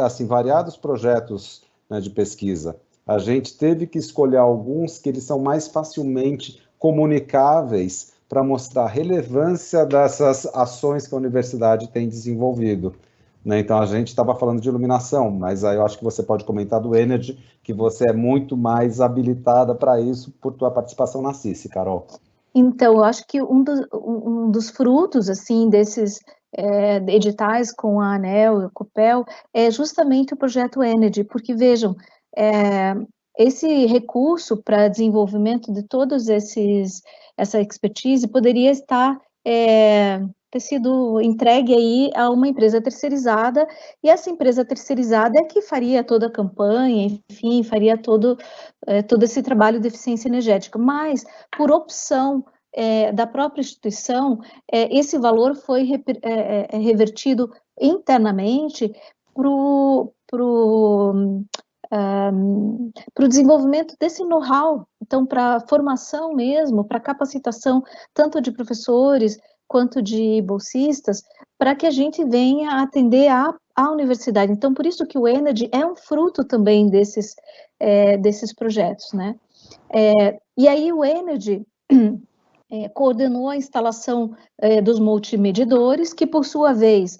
assim, variados projetos, né, de pesquisa. A gente teve que escolher alguns que eles são mais facilmente comunicáveis para mostrar a relevância dessas ações que a universidade tem desenvolvido. Né? Então, a gente estava falando de iluminação, mas aí eu acho que você pode comentar do Energy, que você é muito mais habilitada para isso por tua participação na CICE, Carol. Então, eu acho que um dos frutos, assim, desses editais com a ANEEL e o COPEL é justamente o projeto Energy, porque, vejam, esse recurso para desenvolvimento de todos essa expertise poderia ter sido entregue aí a uma empresa terceirizada, e essa empresa terceirizada é que faria toda a campanha, enfim, faria todo esse trabalho de eficiência energética, mas por opção da própria instituição, esse valor foi revertido internamente para o desenvolvimento desse know-how, então para a formação mesmo, para a capacitação tanto de professores quanto de bolsistas, para que a gente venha atender a universidade. Então, por isso que o Energy é um fruto também desses projetos, né? E aí o Energy, coordenou a instalação dos multimedidores, que por sua vez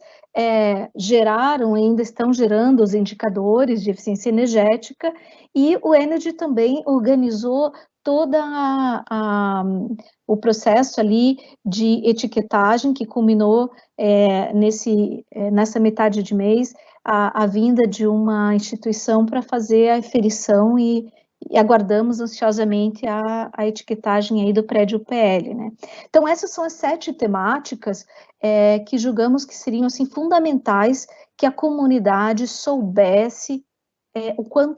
geraram, ainda estão gerando os indicadores de eficiência energética, e o Energy também organizou toda o processo ali de etiquetagem que culminou nessa metade de mês, a vinda de uma instituição para fazer a aferição e aguardamos ansiosamente a etiquetagem aí do prédio PL, né? Então, essas são as 7 temáticas que julgamos que seriam, assim, fundamentais que a comunidade soubesse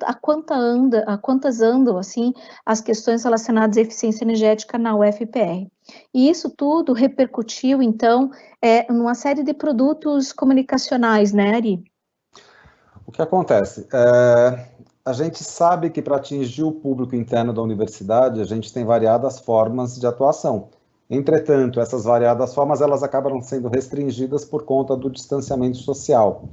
a quantas andam, assim, as questões relacionadas à eficiência energética na UFPR. E isso tudo repercutiu, então, numa série de produtos comunicacionais, né, Ari? O que acontece? A gente sabe que para atingir o público interno da universidade, a gente tem variadas formas de atuação. Entretanto, essas variadas formas, elas acabam sendo restringidas por conta do distanciamento social.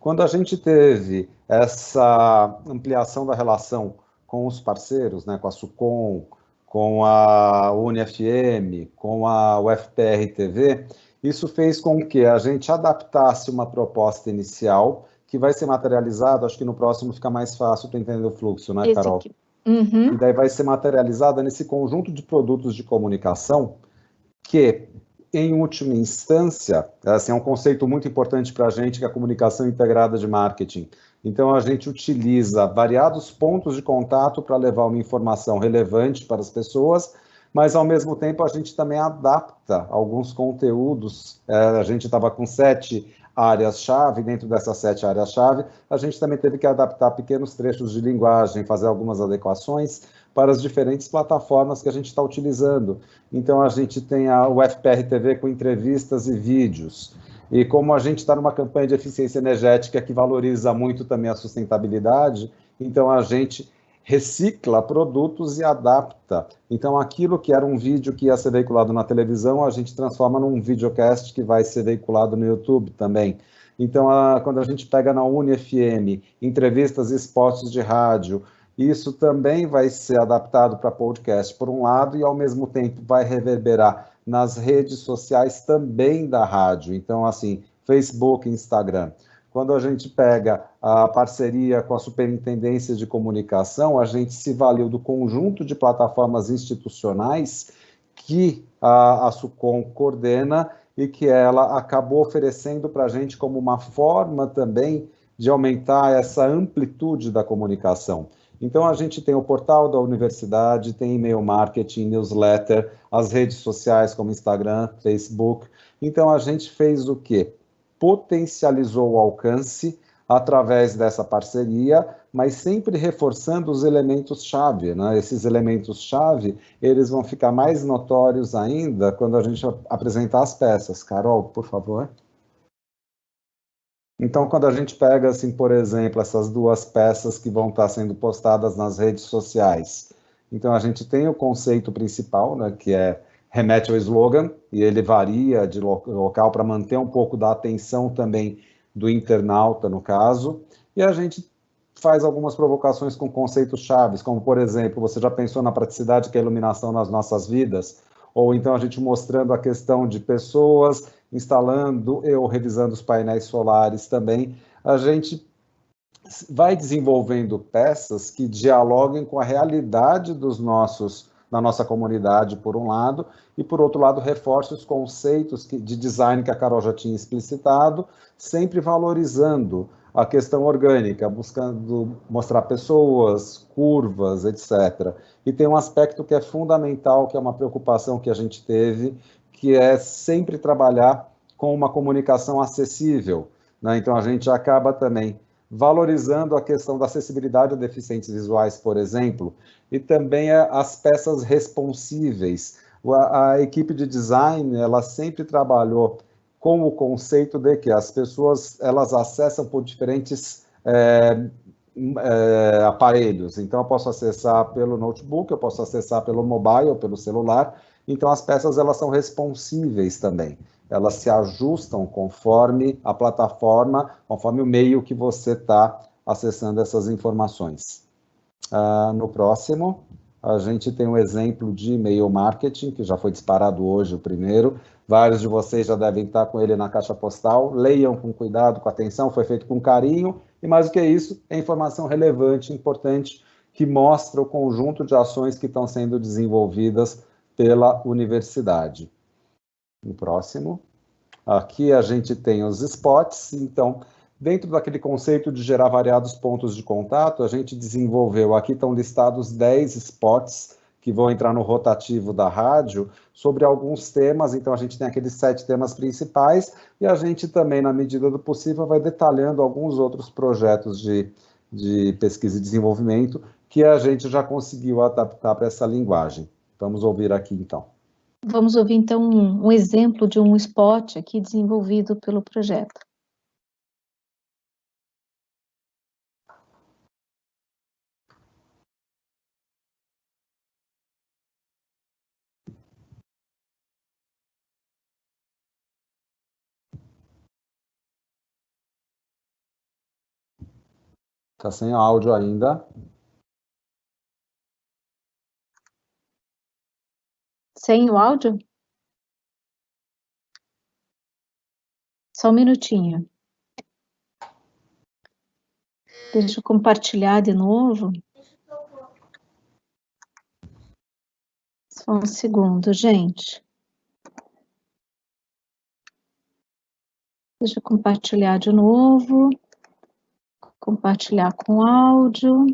Quando a gente teve essa ampliação da relação com os parceiros, né, com a SUCOM, com a UniFM, com a UFPR-TV, isso fez com que a gente adaptasse uma proposta inicial que vai ser materializado, acho que no próximo fica mais fácil para entender o fluxo, né, Carol? Uhum. E daí vai ser materializada nesse conjunto de produtos de comunicação que, em última instância, assim, é um conceito muito importante para a gente, que é a comunicação integrada de marketing. Então, a gente utiliza variados pontos de contato para levar uma informação relevante para as pessoas, mas, ao mesmo tempo, a gente também adapta alguns conteúdos. A gente estava com 7 áreas-chave, dentro dessas 7 áreas-chave, a gente também teve que adaptar pequenos trechos de linguagem, fazer algumas adequações para as diferentes plataformas que a gente está utilizando. Então, a gente tem a UFPR TV com entrevistas e vídeos, e como a gente está numa campanha de eficiência energética que valoriza muito também a sustentabilidade, então a gente recicla produtos e adapta. Então, aquilo que era um vídeo que ia ser veiculado na televisão, a gente transforma num videocast que vai ser veiculado no YouTube também. Então, quando a gente pega na UniFM, entrevistas e spots de rádio, isso também vai ser adaptado para podcast, por um lado, e, ao mesmo tempo, vai reverberar nas redes sociais também da rádio. Então, assim, Facebook, Instagram. Quando a gente pega a parceria com a Superintendência de Comunicação, a gente se valeu do conjunto de plataformas institucionais que a SUCOM coordena e que ela acabou oferecendo para a gente como uma forma também de aumentar essa amplitude da comunicação. Então, a gente tem o portal da universidade, tem e-mail marketing, newsletter, as redes sociais como Instagram, Facebook. Então, a gente fez o quê? Potencializou o alcance através dessa parceria, mas sempre reforçando os elementos-chave, né? Esses elementos-chave, eles vão ficar mais notórios ainda quando a gente apresentar as peças. Carol, por favor. Então, quando a gente pega, assim, por exemplo, essas 2 peças que vão estar sendo postadas nas redes sociais, então a gente tem o conceito principal, né, que remete ao slogan, e ele varia de local para manter um pouco da atenção também do internauta, no caso, e a gente faz algumas provocações com conceitos chaves, como, por exemplo, você já pensou na praticidade que é a iluminação nas nossas vidas? Ou então a gente mostrando a questão de pessoas instalando ou revisando os painéis solares também. A gente vai desenvolvendo peças que dialoguem com a realidade da nossa comunidade, por um lado, e, por outro lado, reforça os conceitos de design que a Carol já tinha explicitado, sempre valorizando a questão orgânica, buscando mostrar pessoas, curvas, etc. E tem um aspecto que é fundamental, que é uma preocupação que a gente teve, que é sempre trabalhar com uma comunicação acessível, né? Então, a gente acaba também valorizando a questão da acessibilidade a deficientes visuais, por exemplo, e também as peças responsíveis. A equipe de design, ela sempre trabalhou com o conceito de que as pessoas, elas acessam por diferentes aparelhos. Então, eu posso acessar pelo notebook, eu posso acessar pelo mobile, pelo celular. Então, as peças, elas são responsíveis também. Elas se ajustam conforme a plataforma, conforme o meio que você está acessando essas informações. No próximo. A gente tem um exemplo de e-mail marketing, que já foi disparado hoje o primeiro. Vários de vocês já devem estar com ele na caixa postal. Leiam com cuidado, com atenção, foi feito com carinho. E mais do que isso, é informação relevante, importante, que mostra o conjunto de ações que estão sendo desenvolvidas pela universidade. No próximo. Aqui a gente tem os spots. Então, dentro daquele conceito de gerar variados pontos de contato, a gente desenvolveu, aqui estão listados 10 spots que vão entrar no rotativo da rádio, sobre alguns temas. Então, a gente tem aqueles 7 temas principais, e a gente também, na medida do possível, vai detalhando alguns outros projetos de pesquisa e desenvolvimento que a gente já conseguiu adaptar para essa linguagem. Vamos ouvir aqui, então. Vamos ouvir, então, um exemplo de um spot aqui desenvolvido pelo projeto. Está sem áudio ainda. Sem o áudio? Só um minutinho. Deixa eu compartilhar de novo. Só um segundo, gente. Deixa eu compartilhar de novo. Compartilhar com áudio.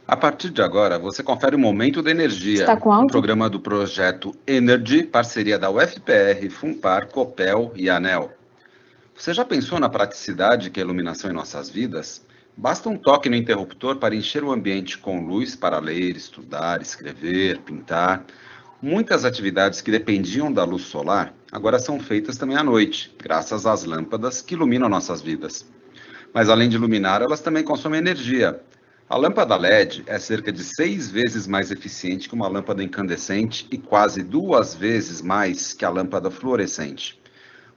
A partir de agora, você confere o Momento da Energia, Está com áudio? um programa do projeto Energy, parceria da UFPR, Funpar, Copel e ANEEL. Você já pensou na praticidade que é a iluminação em nossas vidas? Basta um toque no interruptor para encher o ambiente com luz para ler, estudar, escrever, pintar. Muitas atividades que dependiam da luz solar agora são feitas também à noite, graças às lâmpadas que iluminam nossas vidas. Mas além de iluminar, elas também consomem energia. A lâmpada LED é cerca de 6 vezes mais eficiente que uma lâmpada incandescente e quase 2 vezes mais que a lâmpada fluorescente.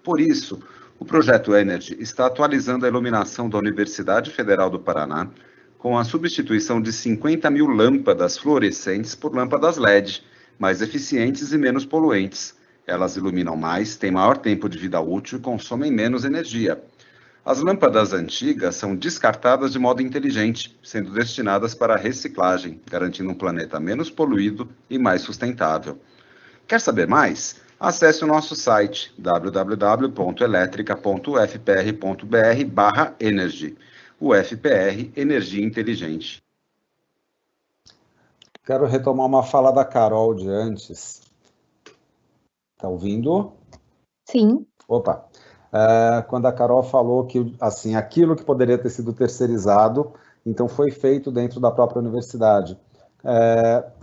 Por isso, o projeto Energy está atualizando a iluminação da Universidade Federal do Paraná com a substituição de 50 mil lâmpadas fluorescentes por lâmpadas LED, mais eficientes e menos poluentes. Elas iluminam mais, têm maior tempo de vida útil e consomem menos energia. As lâmpadas antigas são descartadas de modo inteligente, sendo destinadas para a reciclagem, garantindo um planeta menos poluído e mais sustentável. Quer saber mais? Acesse o nosso site www.eletrica.ufpr.br/energy. UFPR Energia Inteligente. Quero retomar uma fala da Carol de antes. Está ouvindo? Sim. Opa! Quando a Carol falou que assim, aquilo que poderia ter sido terceirizado, então foi feito dentro da própria universidade.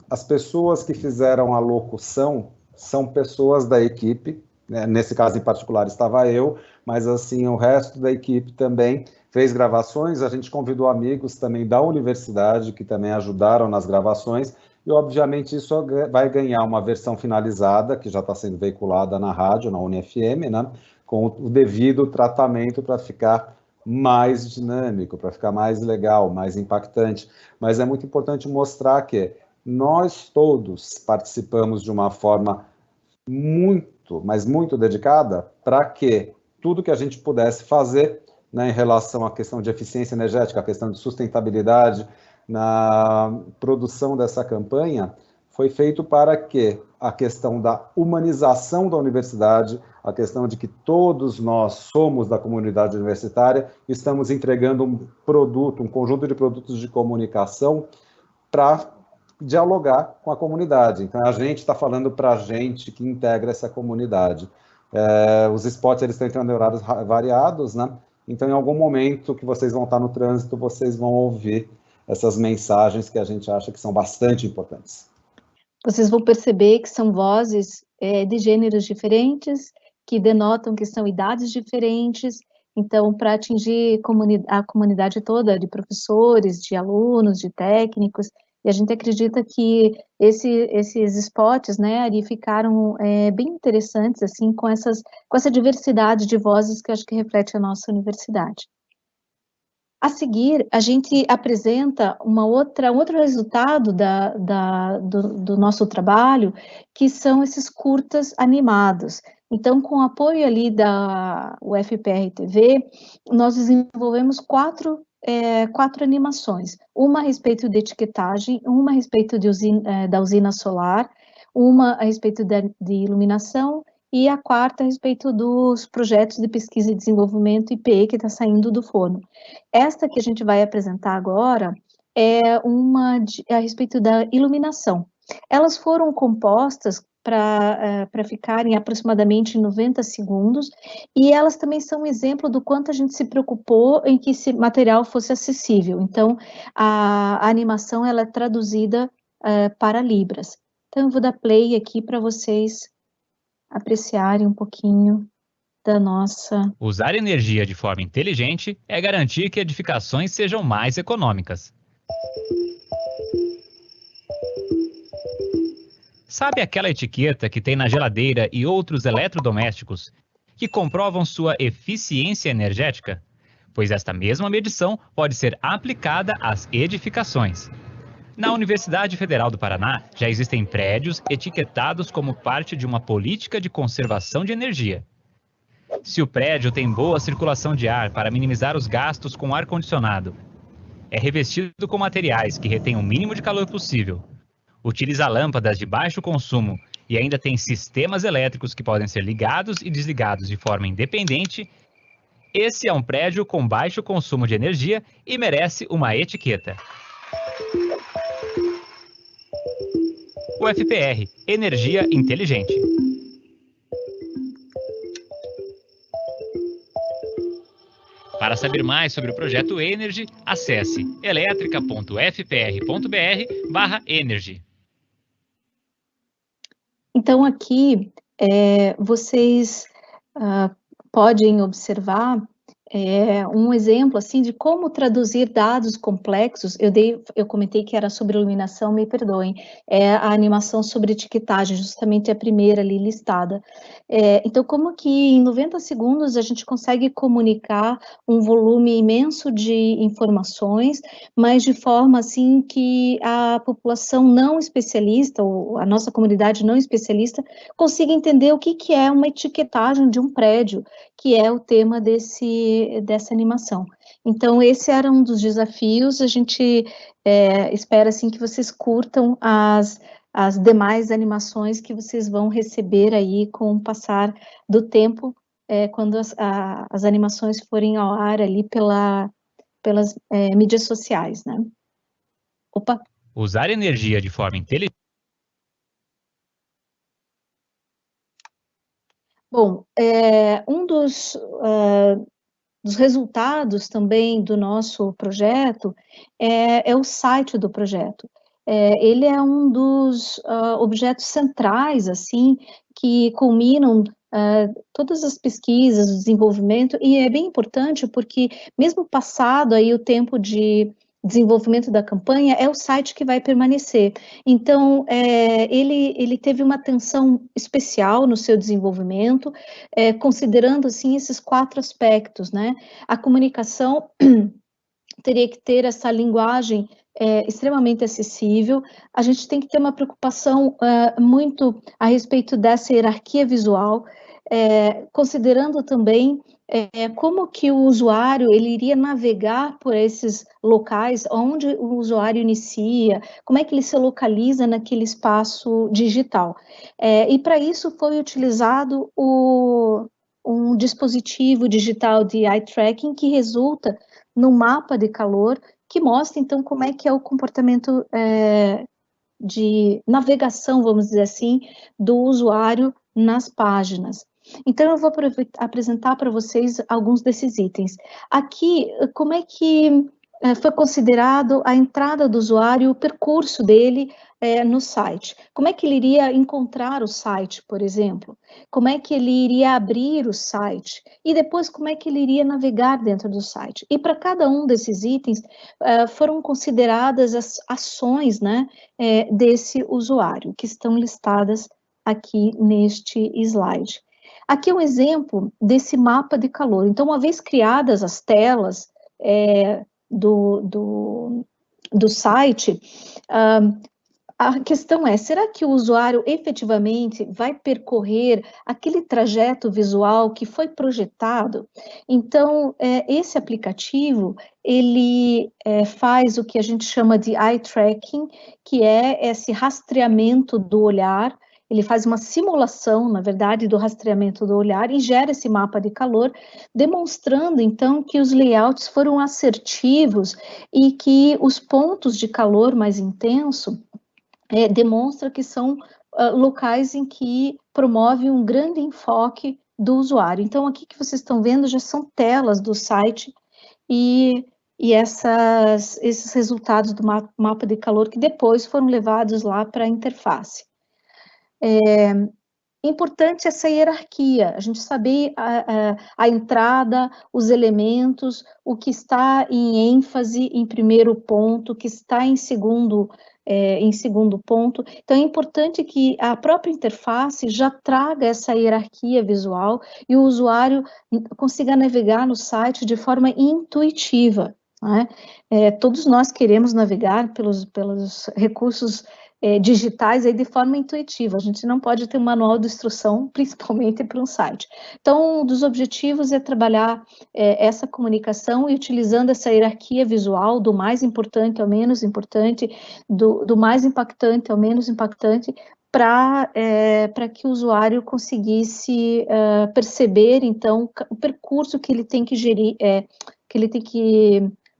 As pessoas que fizeram a locução são pessoas da equipe, né? Nesse caso em particular estava eu, mas assim, o resto da equipe também fez gravações. A gente convidou amigos também da universidade que também ajudaram nas gravações, e obviamente isso vai ganhar uma versão finalizada, que já está sendo veiculada na rádio, na UniFM, né? Com o devido tratamento para ficar mais dinâmico, para ficar mais legal, mais impactante. Mas é muito importante mostrar que nós todos participamos de uma forma muito, mas muito dedicada para que tudo que a gente pudesse fazer, né, em relação à questão de eficiência energética, a questão de sustentabilidade, na produção dessa campanha, foi feito para que a questão da humanização da universidade, a questão de que todos nós somos da comunidade universitária, estamos entregando um produto, um conjunto de produtos de comunicação para dialogar com a comunidade. Então, a gente está falando para a gente que integra essa comunidade. Os spots eles estão entrando em horários variados, né? Então, em algum momento que vocês vão estar no trânsito, vocês vão ouvir essas mensagens que a gente acha que são bastante importantes. Vocês vão perceber que são vozes de gêneros diferentes, que denotam que são idades diferentes. Então, para atingir a comunidade toda de professores, de alunos, de técnicos, E a gente acredita que esses spots, né, ali ficaram bem interessantes, assim, com essa diversidade de vozes que eu acho que reflete a nossa universidade. A seguir, a gente apresenta um outro resultado do nosso trabalho, que são esses curtas animados. Então, com o apoio ali da UFPR-TV, nós desenvolvemos quatro animações, uma a respeito de etiquetagem, uma a respeito da usina solar, uma a respeito de iluminação, e a quarta a respeito dos projetos de pesquisa e desenvolvimento IPE que está saindo do forno. Esta que a gente vai apresentar agora é a respeito da iluminação. Elas foram compostas para ficarem aproximadamente 90 segundos, e elas também são um exemplo do quanto a gente se preocupou em que esse material fosse acessível. Então, a animação ela é traduzida para Libras. Então, eu vou dar play aqui para vocês apreciarem um pouquinho da nossa... Usar energia de forma inteligente é garantir que edificações sejam mais econômicas. Sabe aquela etiqueta que tem na geladeira e outros eletrodomésticos que comprovam sua eficiência energética? Pois esta mesma medição pode ser aplicada às edificações. Na Universidade Federal do Paraná, já existem prédios etiquetados como parte de uma política de conservação de energia. Se o prédio tem boa circulação de ar para minimizar os gastos com ar-condicionado, é revestido com materiais que retêm o mínimo de calor possível, utiliza lâmpadas de baixo consumo e ainda tem sistemas elétricos que podem ser ligados e desligados de forma independente, esse é um prédio com baixo consumo de energia e merece uma etiqueta. UFPR, Energia Inteligente. Para saber mais sobre o projeto Energy, acesse eletrica.fpr.br/energy. Então, aqui, vocês podem observar um exemplo assim de como traduzir dados complexos. Eu comentei que era sobre iluminação, me perdoem, a animação sobre etiquetagem, justamente a primeira ali listada. Então, como que em 90 segundos a gente consegue comunicar um volume imenso de informações, mas de forma assim que a população não especialista, ou a nossa comunidade não especialista, consiga entender o que é uma etiquetagem de um prédio, que é o tema dessa animação. Então, esse era um dos desafios. A gente espera assim que vocês curtam as demais animações que vocês vão receber aí com o passar do tempo, quando as animações forem ao ar ali pelas mídias sociais, né? Opa! Usar energia de forma inteligente. Bom, um dos resultados também do nosso projeto é o site do projeto. Ele é um dos objetos centrais, assim, que culminam todas as pesquisas, o desenvolvimento, e é bem importante porque, mesmo passado aí o tempo de desenvolvimento da campanha, é o site que vai permanecer. Então, ele teve uma atenção especial no seu desenvolvimento, considerando, assim, esses 4 aspectos, né? A comunicação teria que ter essa linguagem extremamente acessível. A gente tem que ter uma preocupação muito a respeito dessa hierarquia visual, considerando também como que o usuário ele iria navegar por esses locais, onde o usuário inicia, como é que ele se localiza naquele espaço digital. E para isso foi utilizado um dispositivo digital de eye tracking que resulta no mapa de calor, que mostra então como é que é o comportamento de navegação, vamos dizer assim, do usuário nas páginas. Então, eu vou apresentar para vocês alguns desses itens. Aqui, como é que foi considerado a entrada do usuário, o percurso dele no site. Como é que ele iria encontrar o site, por exemplo? Como é que ele iria abrir o site? E depois, como é que ele iria navegar dentro do site? E para cada um desses itens, foram consideradas as ações, né, desse usuário, que estão listadas aqui neste slide. Aqui é um exemplo desse mapa de calor. Então, uma vez criadas as telas do site, a questão é, será que o usuário efetivamente vai percorrer aquele trajeto visual que foi projetado? Então, esse aplicativo, ele faz o que a gente chama de eye tracking, que é esse rastreamento do olhar. Ele faz uma simulação, na verdade, do rastreamento do olhar e gera esse mapa de calor, demonstrando, então, que os layouts foram assertivos e que os pontos de calor mais intenso demonstra que são locais em que promove um grande enfoque do usuário. Então, aqui que vocês estão vendo já são telas do site e esses resultados do mapa de calor que depois foram levados lá para a interface. Importante essa hierarquia, a gente saber a entrada, os elementos, o que está em ênfase em primeiro ponto, o que está em segundo ponto. Então, é importante que a própria interface já traga essa hierarquia visual e o usuário consiga navegar no site de forma intuitiva, né? Todos nós queremos navegar pelos recursos digitais aí de forma intuitiva, a gente não pode ter um manual de instrução, principalmente para um site. Então, um dos objetivos é trabalhar essa comunicação e utilizando essa hierarquia visual, do mais importante ao menos importante, do mais impactante ao menos impactante, para que o usuário conseguisse perceber, então, o percurso que ele tem que gerir,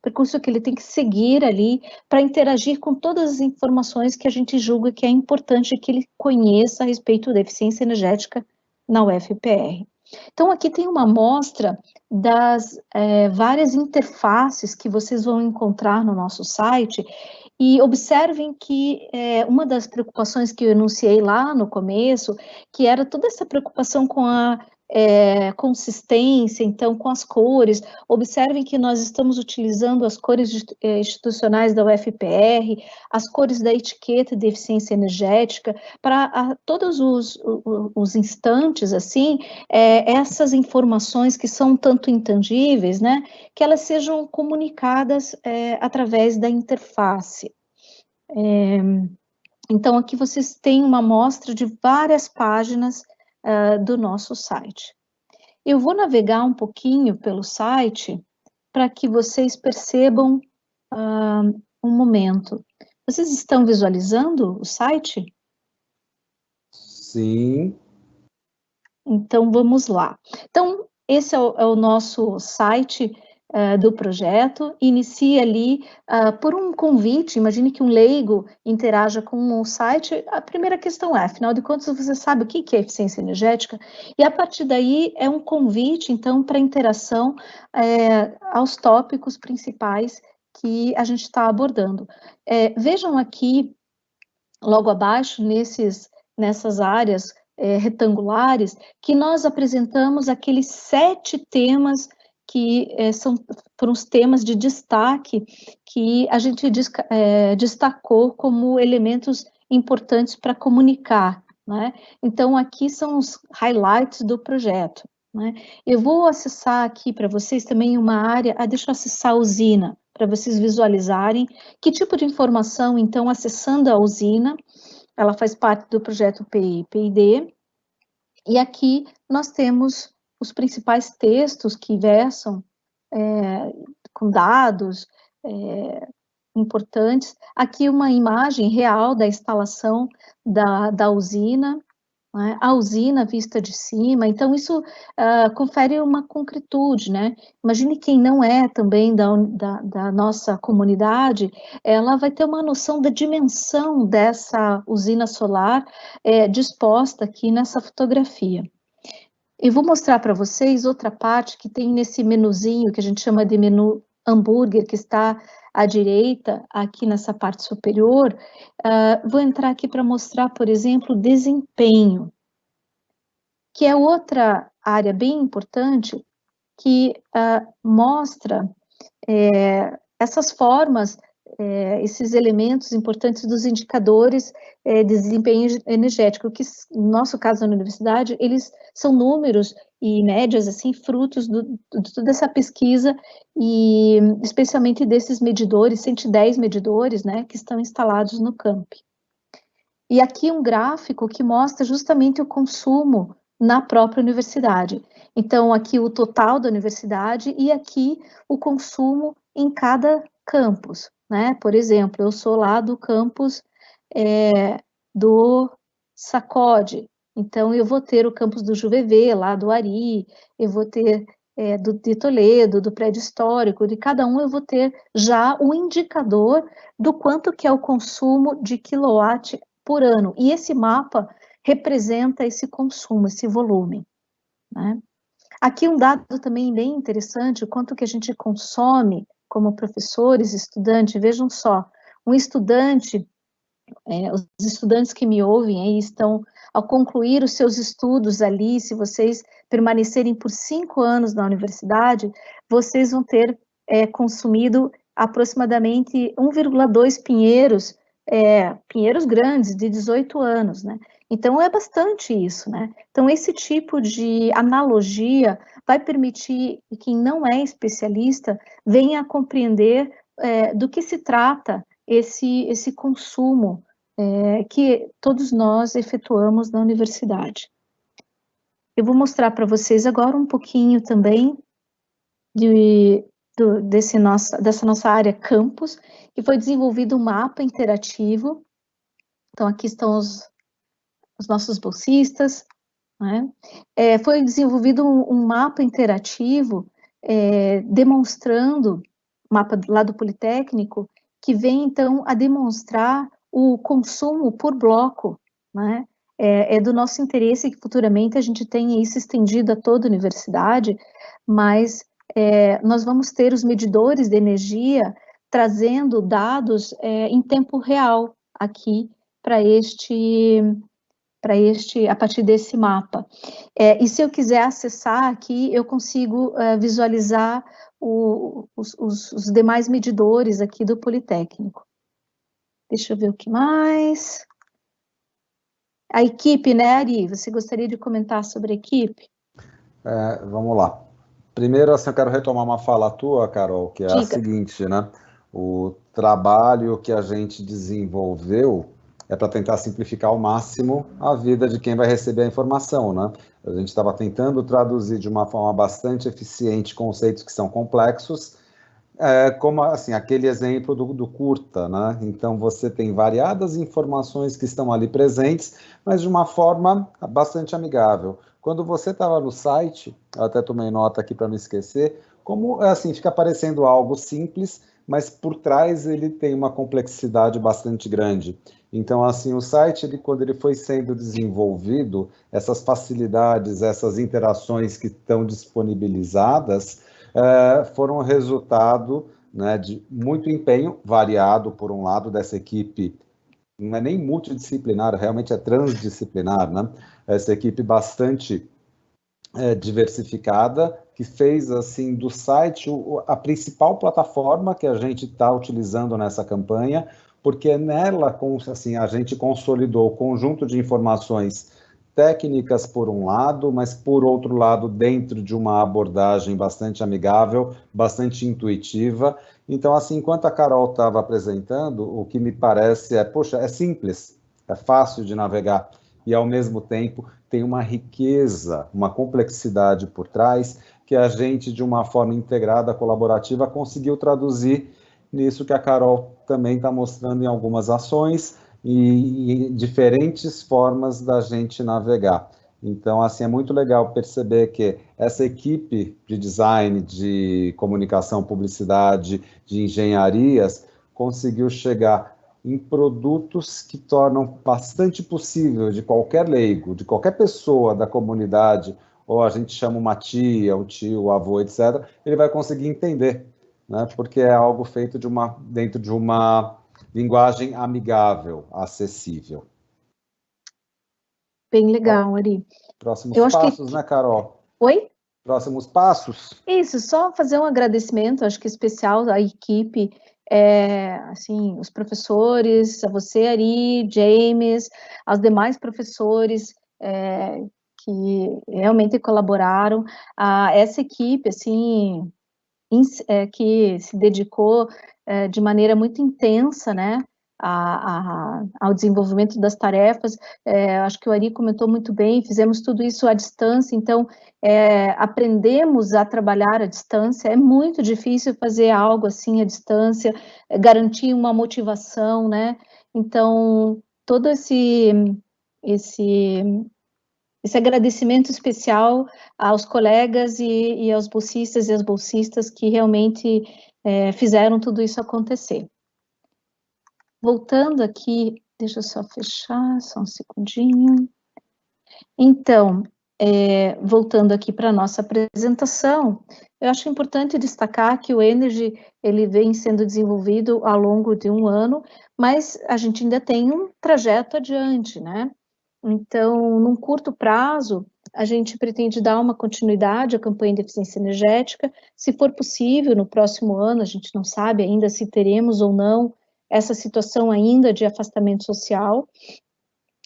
percurso que ele tem que seguir ali para interagir com todas as informações que a gente julga que é importante que ele conheça a respeito da eficiência energética na UFPR. Então, aqui tem uma amostra das várias interfaces que vocês vão encontrar no nosso site e observem que uma das preocupações que eu enunciei lá no começo, que era toda essa preocupação com a consistência, então, com as cores. Observem que nós estamos utilizando as cores institucionais da UFPR, as cores da etiqueta de eficiência energética, para todos os instantes, assim, essas informações que são tanto intangíveis, né, que elas sejam comunicadas através da interface. Então, aqui vocês têm uma amostra de várias páginas do nosso site. Eu vou navegar um pouquinho pelo site para que vocês percebam um momento. Vocês estão visualizando o site? Sim. Então, vamos lá. Então, esse é o nosso site do projeto, inicia ali por um convite. Imagine que um leigo interaja com o site. A primeira questão afinal de contas, você sabe o que é eficiência energética? E a partir daí é um convite, então, para interação aos tópicos principais que a gente está abordando. Vejam aqui, logo abaixo, nessas áreas retangulares, que nós apresentamos aqueles 7 temas que foram os temas de destaque que a gente destacou como elementos importantes para comunicar, né? Então, aqui são os highlights do projeto, né? Eu vou acessar aqui para vocês também uma área, deixa eu acessar a usina, para vocês visualizarem que tipo de informação, então, acessando a usina, ela faz parte do projeto PI/PID, e aqui nós temos os principais textos que versam com dados importantes. Aqui uma imagem real da instalação da usina, né? A usina vista de cima. Então, isso confere uma concretude, né? Imagine quem não é também da nossa comunidade, ela vai ter uma noção da dimensão dessa usina solar disposta aqui nessa fotografia. Eu vou mostrar para vocês outra parte que tem nesse menuzinho, que a gente chama de menu hambúrguer que está à direita, aqui nessa parte superior, vou entrar aqui para mostrar, por exemplo, desempenho, que é outra área bem importante que mostra essas formas, esses elementos importantes dos indicadores de desempenho energético, que no nosso caso na universidade, eles são números e médias, assim, frutos de toda essa pesquisa e especialmente desses medidores, 110 medidores, né, que estão instalados no campi. E aqui um gráfico que mostra justamente o consumo na própria universidade. Então, aqui o total da universidade e aqui o consumo em cada campus, né? Por exemplo, eu sou lá do campus do Sacode, então eu vou ter o campus do JuVV, lá do Ari, eu vou ter de Toledo, do prédio histórico, de cada um eu vou ter já o indicador do quanto que é o consumo de quilowatt por ano, e esse mapa representa esse consumo, esse volume, né? Aqui um dado também bem interessante, o quanto que a gente consome como professores, estudantes, vejam só, um estudante, os estudantes que me ouvem aí estão, ao concluir os seus estudos ali, se vocês permanecerem por 5 anos na universidade, vocês vão ter consumido aproximadamente 1,2 pinheiros, pinheiros grandes, de 18 anos, né? Então, é bastante isso, né? Então, esse tipo de analogia vai permitir que quem não é especialista venha a compreender do que se trata esse consumo que todos nós efetuamos na universidade. Eu vou mostrar para vocês agora um pouquinho também dessa nossa área campus, que foi desenvolvido um mapa interativo. Então, aqui estão os nossos bolsistas, né? Foi desenvolvido um mapa interativo demonstrando, mapa lá do Politécnico, que vem, então, a demonstrar o consumo por bloco, né? É do nosso interesse que futuramente a gente tenha isso estendido a toda a universidade, mas nós vamos ter os medidores de energia trazendo dados em tempo real aqui para a partir desse mapa. E se eu quiser acessar aqui, eu consigo visualizar os demais medidores aqui do Politécnico. Deixa eu ver o que mais. A equipe, né, Ari? Você gostaria de comentar sobre a equipe? Vamos lá. Primeiro, assim, eu quero retomar uma fala tua, Carol, que é Diga. A seguinte, né? O trabalho que a gente desenvolveu é para tentar simplificar ao máximo a vida de quem vai receber a informação, né? A gente estava tentando traduzir de uma forma bastante eficiente conceitos que são complexos, como assim, aquele exemplo do curta, né? Então você tem variadas informações que estão ali presentes, mas de uma forma bastante amigável. Quando você estava no site, eu até tomei nota aqui para não esquecer, como assim, fica parecendo algo simples, mas por trás ele tem uma complexidade bastante grande. Então, assim, o site, quando ele foi sendo desenvolvido, essas facilidades, essas interações que estão disponibilizadas, foram resultado, né, de muito empenho variado, por um lado, dessa equipe, não é nem multidisciplinar, realmente é transdisciplinar, né? Essa equipe bastante diversificada, que fez, assim, do site a principal plataforma que a gente está utilizando nessa campanha, porque nela, assim, a gente consolidou o conjunto de informações técnicas por um lado, mas por outro lado, dentro de uma abordagem bastante amigável, bastante intuitiva. Então, assim, enquanto a Carol estava apresentando, o que me parece poxa, é simples, é fácil de navegar, e ao mesmo tempo tem uma riqueza, uma complexidade por trás, que a gente, de uma forma integrada, colaborativa, conseguiu traduzir nisso que a Carol também está mostrando em algumas ações e diferentes formas da gente navegar. Então, assim, é muito legal perceber que essa equipe de design, de comunicação, publicidade, de engenharias, conseguiu chegar em produtos que tornam bastante possível de qualquer leigo, de qualquer pessoa da comunidade, ou a gente chama uma tia, um tio, um avô, etc., ele vai conseguir entender né, porque é algo feito dentro de uma linguagem amigável, acessível. Bem legal, Ari. Próximos passos, né, Carol? Oi? Próximos passos? Isso, só fazer um agradecimento, acho que especial à equipe, assim, os professores, a você, Ari, James, aos demais professores que realmente colaboraram, a essa equipe, assim, que se dedicou de maneira muito intensa, né, ao desenvolvimento das tarefas. Acho que o Ari comentou muito bem, fizemos tudo isso à distância, então aprendemos a trabalhar à distância. É muito difícil fazer algo assim à distância, garantir uma motivação, né? Então, todo esse agradecimento especial aos colegas e aos bolsistas e às bolsistas que realmente fizeram tudo isso acontecer. Voltando aqui, deixa eu só fechar, só um segundinho. Então, voltando aqui para a nossa apresentação, eu acho importante destacar que o Energy, ele vem sendo desenvolvido ao longo de um ano, mas a gente ainda tem um trajeto adiante, né? Então, num curto prazo, a gente pretende dar uma continuidade à campanha de eficiência energética. Se for possível, no próximo ano, a gente não sabe ainda se teremos ou não essa situação ainda de afastamento social,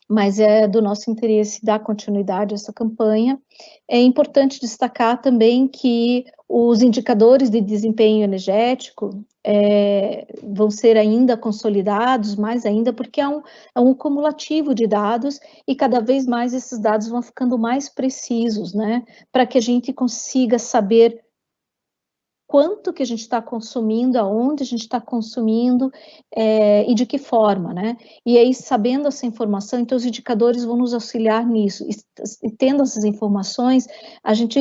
mas é do nosso interesse dar continuidade a essa campanha. É importante destacar também que os indicadores de desempenho energético vão ser ainda consolidados, mais ainda, porque é um cumulativo de dados, e cada vez mais esses dados vão ficando mais precisos, né, para que a gente consiga saber quanto que a gente está consumindo, aonde a gente está consumindo e de que forma, né? E aí, sabendo essa informação, então os indicadores vão nos auxiliar nisso. E tendo essas informações, a gente,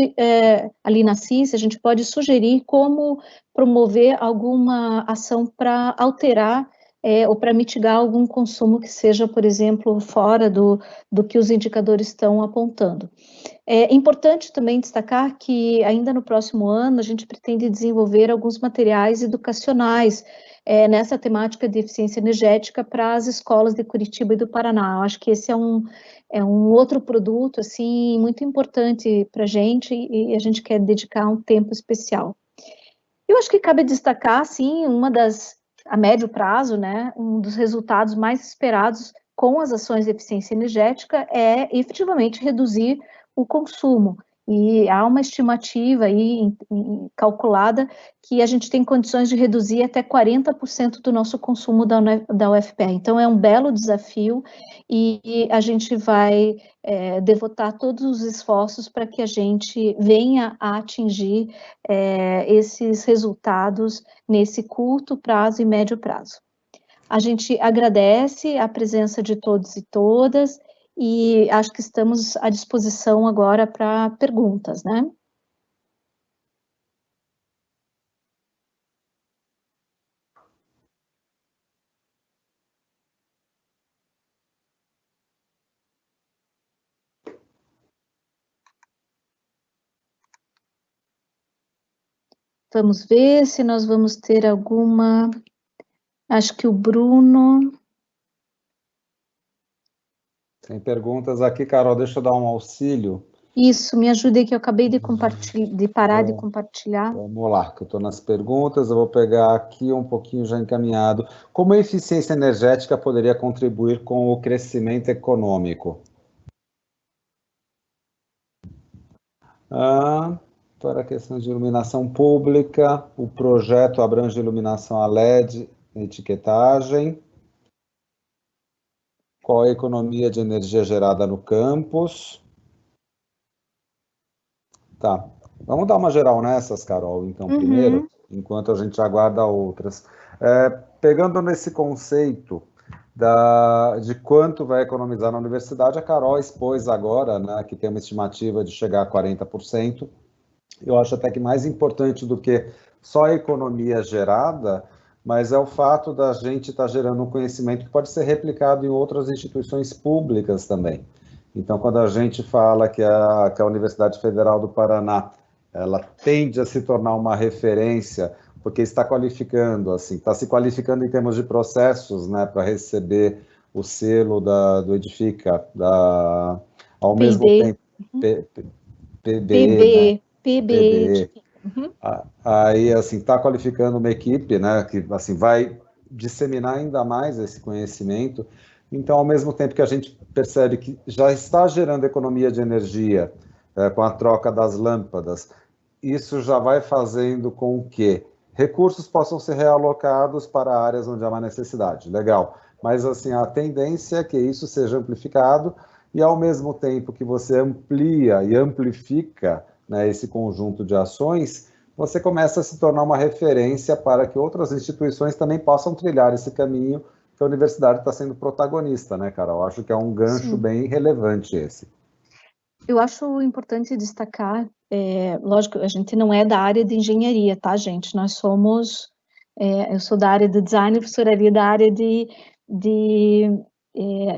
ali na CIS, a gente pode sugerir como promover alguma ação para alterar ou para mitigar algum consumo que seja, por exemplo, fora do que os indicadores estão apontando. É importante também destacar que ainda no próximo ano a gente pretende desenvolver alguns materiais educacionais nessa temática de eficiência energética para as escolas de Curitiba e do Paraná. Eu acho que esse é um outro produto assim muito importante para a gente, e a gente quer dedicar um tempo especial. Eu acho que cabe destacar, assim, a médio prazo, né, um dos resultados mais esperados com as ações de eficiência energética é efetivamente reduzir o consumo, e há uma estimativa aí calculada que a gente tem condições de reduzir até 40% do nosso consumo da UFPE. Então é um belo desafio, e a gente vai devotar todos os esforços para que a gente venha a atingir esses resultados nesse curto prazo e médio prazo. A gente agradece a presença de todos e todas, e acho que estamos à disposição agora para perguntas, né? Vamos ver se nós vamos ter alguma... Acho que o Bruno... Tem perguntas aqui, Carol, deixa eu dar um auxílio. Isso, me ajude aí que eu acabei de parar de compartilhar. Vamos lá, que eu estou nas perguntas, eu vou pegar aqui um pouquinho já encaminhado. Como a eficiência energética poderia contribuir com o crescimento econômico? Para a questão de iluminação pública, o projeto abrange iluminação a LED, etiquetagem. Qual a economia de energia gerada no campus? Tá, vamos dar uma geral nessas, Carol, então, primeiro, enquanto a gente aguarda outras. Pegando nesse conceito de quanto vai economizar na universidade, a Carol expôs agora, né, que tem uma estimativa de chegar a 40%. Eu acho até que mais importante do que só a economia gerada, mas é o fato da gente estar gerando um conhecimento que pode ser replicado em outras instituições públicas também. Então, quando a gente fala que a Universidade Federal do Paraná, ela tende a se tornar uma referência porque está qualificando, assim, está se qualificando em termos de processos, né, para receber o selo do Edifica, ao mesmo tempo, PBE, né? PBE. Aí, assim, está qualificando uma equipe, né, que, assim, vai disseminar ainda mais esse conhecimento. Então, ao mesmo tempo que a gente percebe que já está gerando economia de energia com a troca das lâmpadas, isso já vai fazendo com que recursos possam ser realocados para áreas onde há uma necessidade. Legal. Mas, assim, a tendência é que isso seja amplificado e, ao mesmo tempo que você amplia e amplifica, né, esse conjunto de ações, você começa a se tornar uma referência para que outras instituições também possam trilhar esse caminho que a universidade está sendo protagonista, né, Carol? Acho que é um gancho bem relevante esse. Eu acho importante destacar, lógico, a gente não é da área de engenharia, tá, gente? Nós somos, eu sou da área de design, a professora ali da área de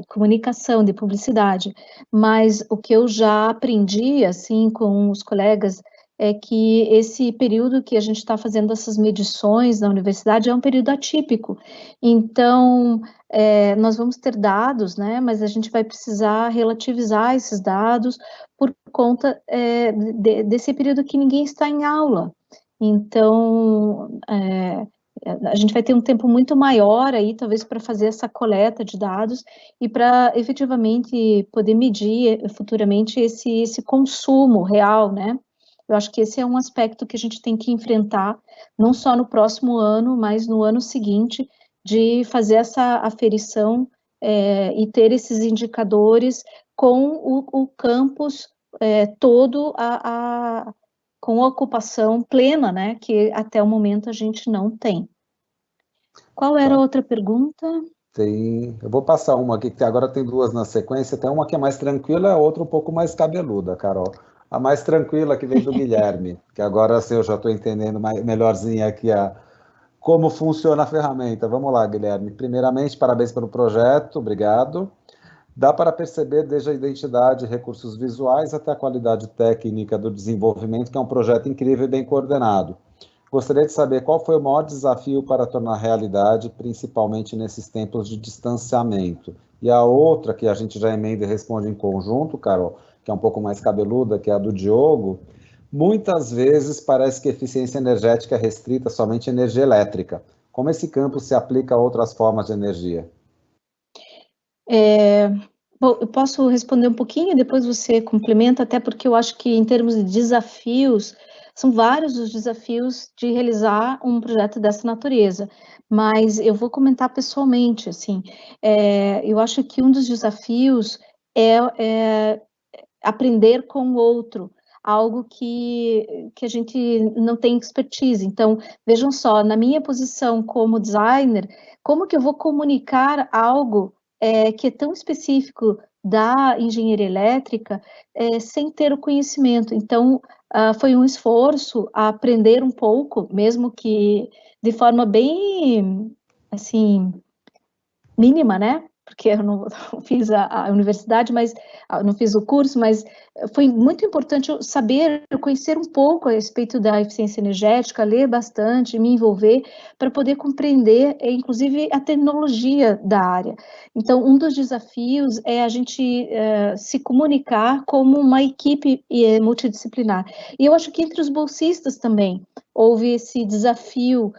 comunicação, de publicidade, mas o que eu já aprendi, assim, com os colegas, é que esse período que a gente está fazendo essas medições na universidade é um período atípico. Então, nós vamos ter dados, né, mas a gente vai precisar relativizar esses dados por conta desse período que ninguém está em aula. Então, a gente vai ter um tempo muito maior aí, talvez, para fazer essa coleta de dados e para efetivamente poder medir futuramente esse consumo real, né? Eu acho que esse é um aspecto que a gente tem que enfrentar, não só no próximo ano, mas no ano seguinte, de fazer essa aferição e ter esses indicadores com o campus todo com a ocupação plena, né, que até o momento a gente não tem. Qual era a outra pergunta? Eu vou passar uma aqui, que agora tem duas na sequência, tem uma que é mais tranquila e a outra um pouco mais cabeluda, Carol. A mais tranquila que vem do Guilherme, que agora assim, eu já estou entendendo melhorzinho aqui como funciona a ferramenta. Vamos lá, Guilherme. Primeiramente, parabéns pelo projeto, obrigado. Dá para perceber desde a identidade, recursos visuais, até a qualidade técnica do desenvolvimento, que é um projeto incrível e bem coordenado. Gostaria de saber qual foi o maior desafio para tornar realidade, principalmente nesses tempos de distanciamento. E a outra, que a gente já emenda e responde em conjunto, Carol, que é um pouco mais cabeluda, que é a do Diogo, muitas vezes parece que a eficiência energética é restrita somente à energia elétrica. Como esse campo se aplica a outras formas de energia? Bom, eu posso responder um pouquinho, depois você complementa, até porque eu acho que em termos de desafios, são vários os desafios de realizar um projeto dessa natureza, mas eu vou comentar pessoalmente, assim, eu acho que um dos desafios é aprender com o outro, algo que a gente não tem expertise. Então, vejam só, na minha posição como designer, como que eu vou comunicar algo que é tão específico da engenharia elétrica sem ter o conhecimento? Então, foi um esforço a aprender um pouco, mesmo que de forma bem, assim, mínima, né? Porque eu não fiz a universidade, mas não fiz o curso, mas foi muito importante eu saber, eu conhecer um pouco a respeito da eficiência energética, ler bastante, me envolver, para poder compreender, inclusive, a tecnologia da área. Então, um dos desafios é a gente se comunicar como uma equipe multidisciplinar. E eu acho que entre os bolsistas também houve esse desafio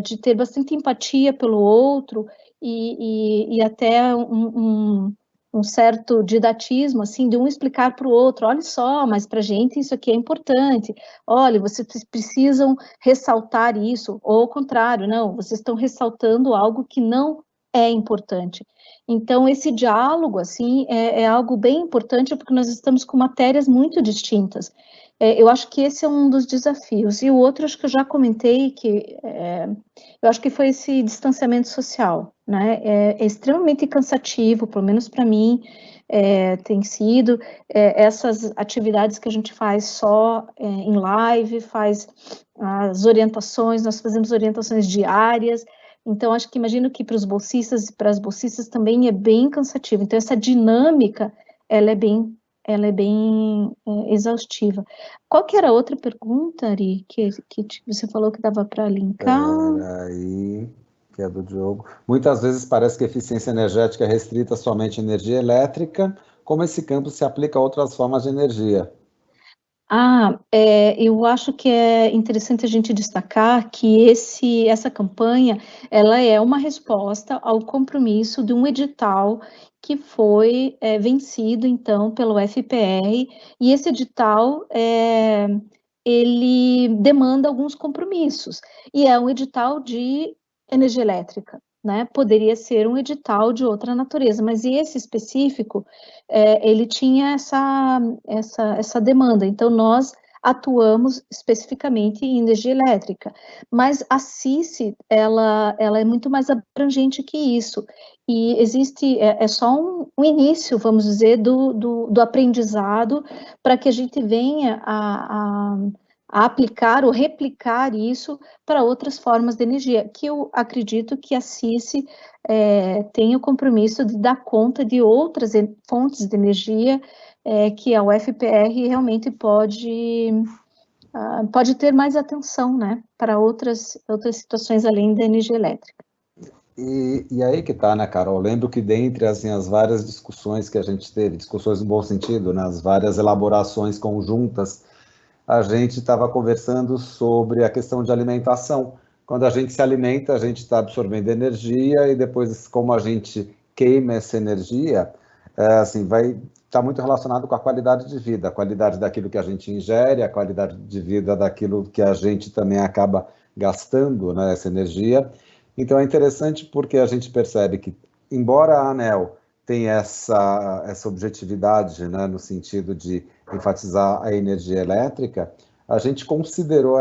de ter bastante empatia pelo outro, e até um certo didatismo, assim, de um explicar para o outro, olha só, mas para a gente isso aqui é importante, olha, vocês precisam ressaltar isso, ou ao contrário, não, vocês estão ressaltando algo que não é importante. Então, esse diálogo, assim, é algo bem importante, porque nós estamos com matérias muito distintas. Eu acho que esse é um dos desafios. E o outro, acho que eu já comentei, que eu acho que foi esse distanciamento social, né? É extremamente cansativo, pelo menos para mim, tem sido essas atividades que a gente faz só em live, faz as orientações, nós fazemos orientações diárias. Então, acho que imagino que para os bolsistas e para as bolsistas também é bem cansativo. Então, essa dinâmica, ela é bem ela é bem exaustiva. Qual que era a outra pergunta, Ari, que você falou que dava para linkar? Peraí, que é do Diogo. Muitas vezes parece que a eficiência energética é restrita somente à energia elétrica. Como esse campo se aplica a outras formas de energia? Eu acho que é interessante a gente destacar que essa campanha, ela é uma resposta ao compromisso de um edital que foi vencido, então, pelo FPR, e esse edital, ele demanda alguns compromissos, e é um edital de energia elétrica, né? Poderia ser um edital de outra natureza, mas esse específico, ele tinha essa demanda, então nós atuamos especificamente em energia elétrica, mas a CICE, ela é muito mais abrangente que isso, e existe, só um início, vamos dizer, do aprendizado, para que a gente venha a aplicar ou replicar isso para outras formas de energia, que eu acredito que a CICE tem o compromisso de dar conta de outras fontes de energia que a UFPR realmente pode ter mais atenção, né, para outras situações além da energia elétrica. E aí que tá, né, Carol? Eu lembro que dentre assim, as várias discussões que a gente teve, discussões no bom sentido, né, as várias elaborações conjuntas, a gente estava conversando sobre a questão de alimentação. Quando a gente se alimenta, a gente está absorvendo energia e depois, como a gente queima essa energia, assim, vai estar muito relacionado com a qualidade de vida, a qualidade daquilo que a gente ingere, a qualidade de vida daquilo que a gente também acaba gastando, né, essa energia. Então, é interessante porque a gente percebe que, embora a ANEEL tenha essa objetividade, né, no sentido de enfatizar a energia elétrica, a gente considerou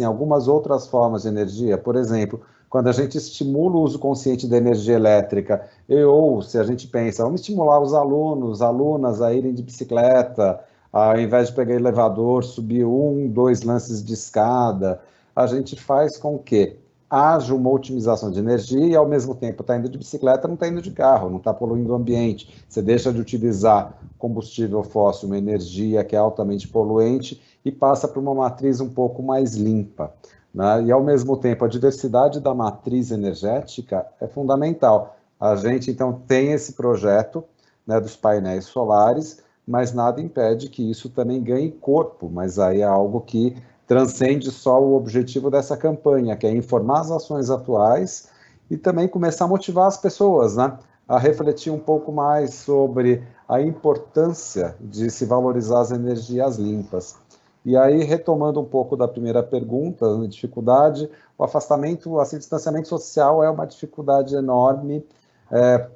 algumas outras formas de energia. Por exemplo, quando a gente estimula o uso consciente da energia elétrica, ou se a gente pensa, vamos estimular os alunos, alunas a irem de bicicleta, ao invés de pegar elevador, subir 1, 2 lances de escada, a gente faz com que haja uma otimização de energia e, ao mesmo tempo, está indo de bicicleta, não está indo de carro, não está poluindo o ambiente. Você deixa de utilizar combustível fóssil, uma energia que é altamente poluente, e passa para uma matriz um pouco mais limpa, né? E, ao mesmo tempo, a diversidade da matriz energética é fundamental. A gente, então, tem esse projeto, né, dos painéis solares, mas nada impede que isso também ganhe corpo, mas aí é algo que transcende só o objetivo dessa campanha, que é informar as ações atuais e também começar a motivar as pessoas, né, a refletir um pouco mais sobre a importância de se valorizar as energias limpas. E aí, retomando um pouco da primeira pergunta, a dificuldade, o afastamento, o distanciamento social é uma dificuldade enorme,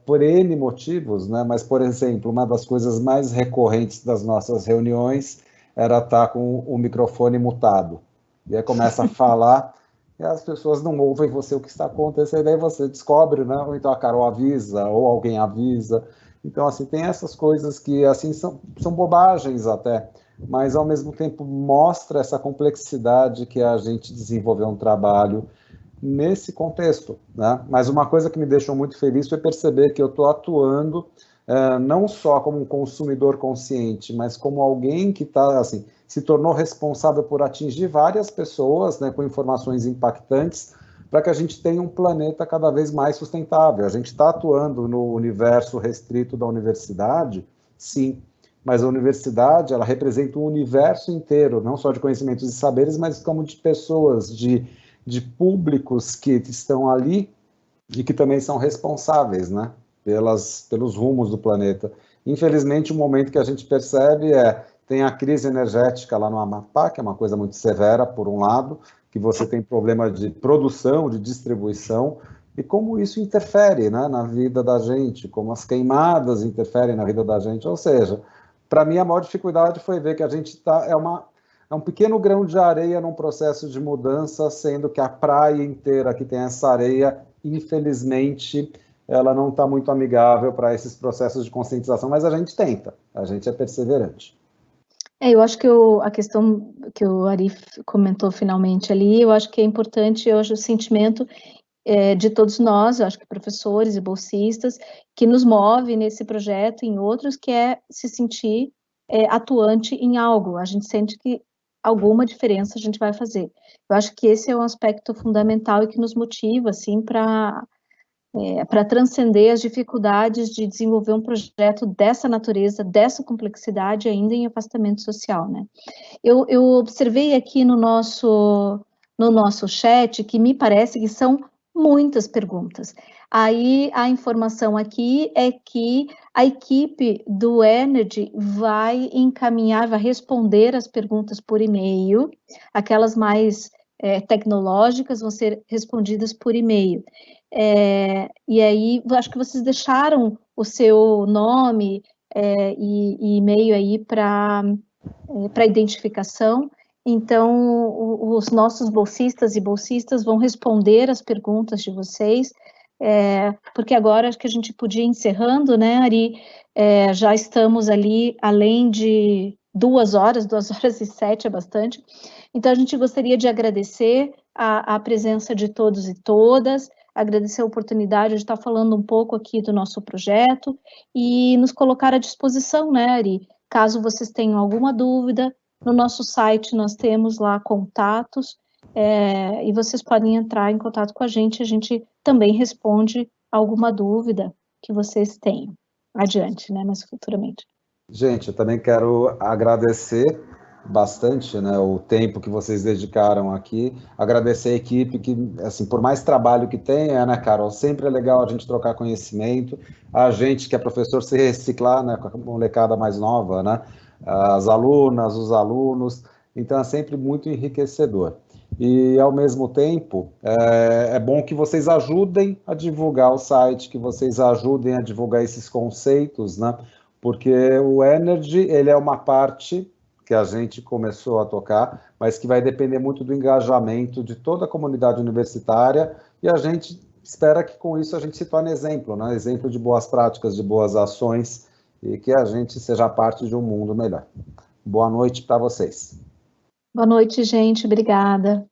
por N motivos, né, mas, por exemplo, uma das coisas mais recorrentes das nossas reuniões era estar com o microfone mutado. E aí começa a falar, e as pessoas não ouvem você o que está acontecendo, aí você descobre, né? Ou então a Carol avisa, ou alguém avisa. Então, assim, tem essas coisas que, assim, são bobagens até, mas, ao mesmo tempo, mostra essa complexidade que a gente desenvolveu um trabalho nesse contexto, né? Mas uma coisa que me deixou muito feliz foi perceber que eu estou atuando não só como um consumidor consciente, mas como alguém que assim, se tornou responsável por atingir várias pessoas, né, com informações impactantes, para que a gente tenha um planeta cada vez mais sustentável. A gente está atuando no universo restrito da universidade, sim, mas a universidade, ela representa um universo inteiro, não só de conhecimentos e saberes, mas como de pessoas, de públicos que estão ali e que também são responsáveis, né, pelos rumos do planeta. Infelizmente, o momento que a gente percebe tem a crise energética lá no Amapá, que é uma coisa muito severa, por um lado, que você tem problema de produção, de distribuição, e como isso interfere, né, na vida da gente, como as queimadas interferem na vida da gente. Ou seja, para mim, a maior dificuldade foi ver que a gente é um pequeno grão de areia num processo de mudança, sendo que a praia inteira que tem essa areia, infelizmente, ela não está muito amigável para esses processos de conscientização, mas a gente tenta, a gente é perseverante. Eu acho que a questão que o Ari comentou finalmente ali, eu acho que é importante hoje o sentimento de todos nós, eu acho que professores e bolsistas, que nos move nesse projeto e em outros, que é se sentir atuante em algo, a gente sente que alguma diferença a gente vai fazer. Eu acho que esse é um aspecto fundamental e que nos motiva, assim, para transcender as dificuldades de desenvolver um projeto dessa natureza, dessa complexidade, ainda em afastamento social, né? Eu observei aqui no nosso chat que me parece que são muitas perguntas. Aí a informação aqui é que a equipe do Energy vai encaminhar, vai responder as perguntas por e-mail, aquelas mais tecnológicas vão ser respondidas por e-mail. E aí, acho que vocês deixaram o seu nome e e-mail aí para identificação. Então, os nossos bolsistas e bolsistas vão responder as perguntas de vocês, porque agora acho que a gente podia ir encerrando, né, Ari? Já estamos ali, além de 2 horas, 2h07 é bastante. Então, a gente gostaria de agradecer a presença de todos e todas, agradecer a oportunidade de estar falando um pouco aqui do nosso projeto e nos colocar à disposição, né, Ari? Caso vocês tenham alguma dúvida, no nosso site nós temos lá contatos, e vocês podem entrar em contato com a gente também responde alguma dúvida que vocês tenham. Adiante, né, mas futuramente. Gente, eu também quero agradecer bastante, né, o tempo que vocês dedicaram aqui, agradecer a equipe que, assim, por mais trabalho que tenha, né, Carol, sempre é legal a gente trocar conhecimento, a gente que é professor se reciclar, né, com a molecada mais nova, né, as alunas, os alunos, então é sempre muito enriquecedor. E, ao mesmo tempo, é bom que vocês ajudem a divulgar o site, que vocês ajudem a divulgar esses conceitos, né, porque o Energy, ele é uma parte que a gente começou a tocar, mas que vai depender muito do engajamento de toda a comunidade universitária, e a gente espera que com isso a gente se torne exemplo, né? Exemplo de boas práticas, de boas ações, e que a gente seja parte de um mundo melhor. Boa noite para vocês. Boa noite, gente. Obrigada.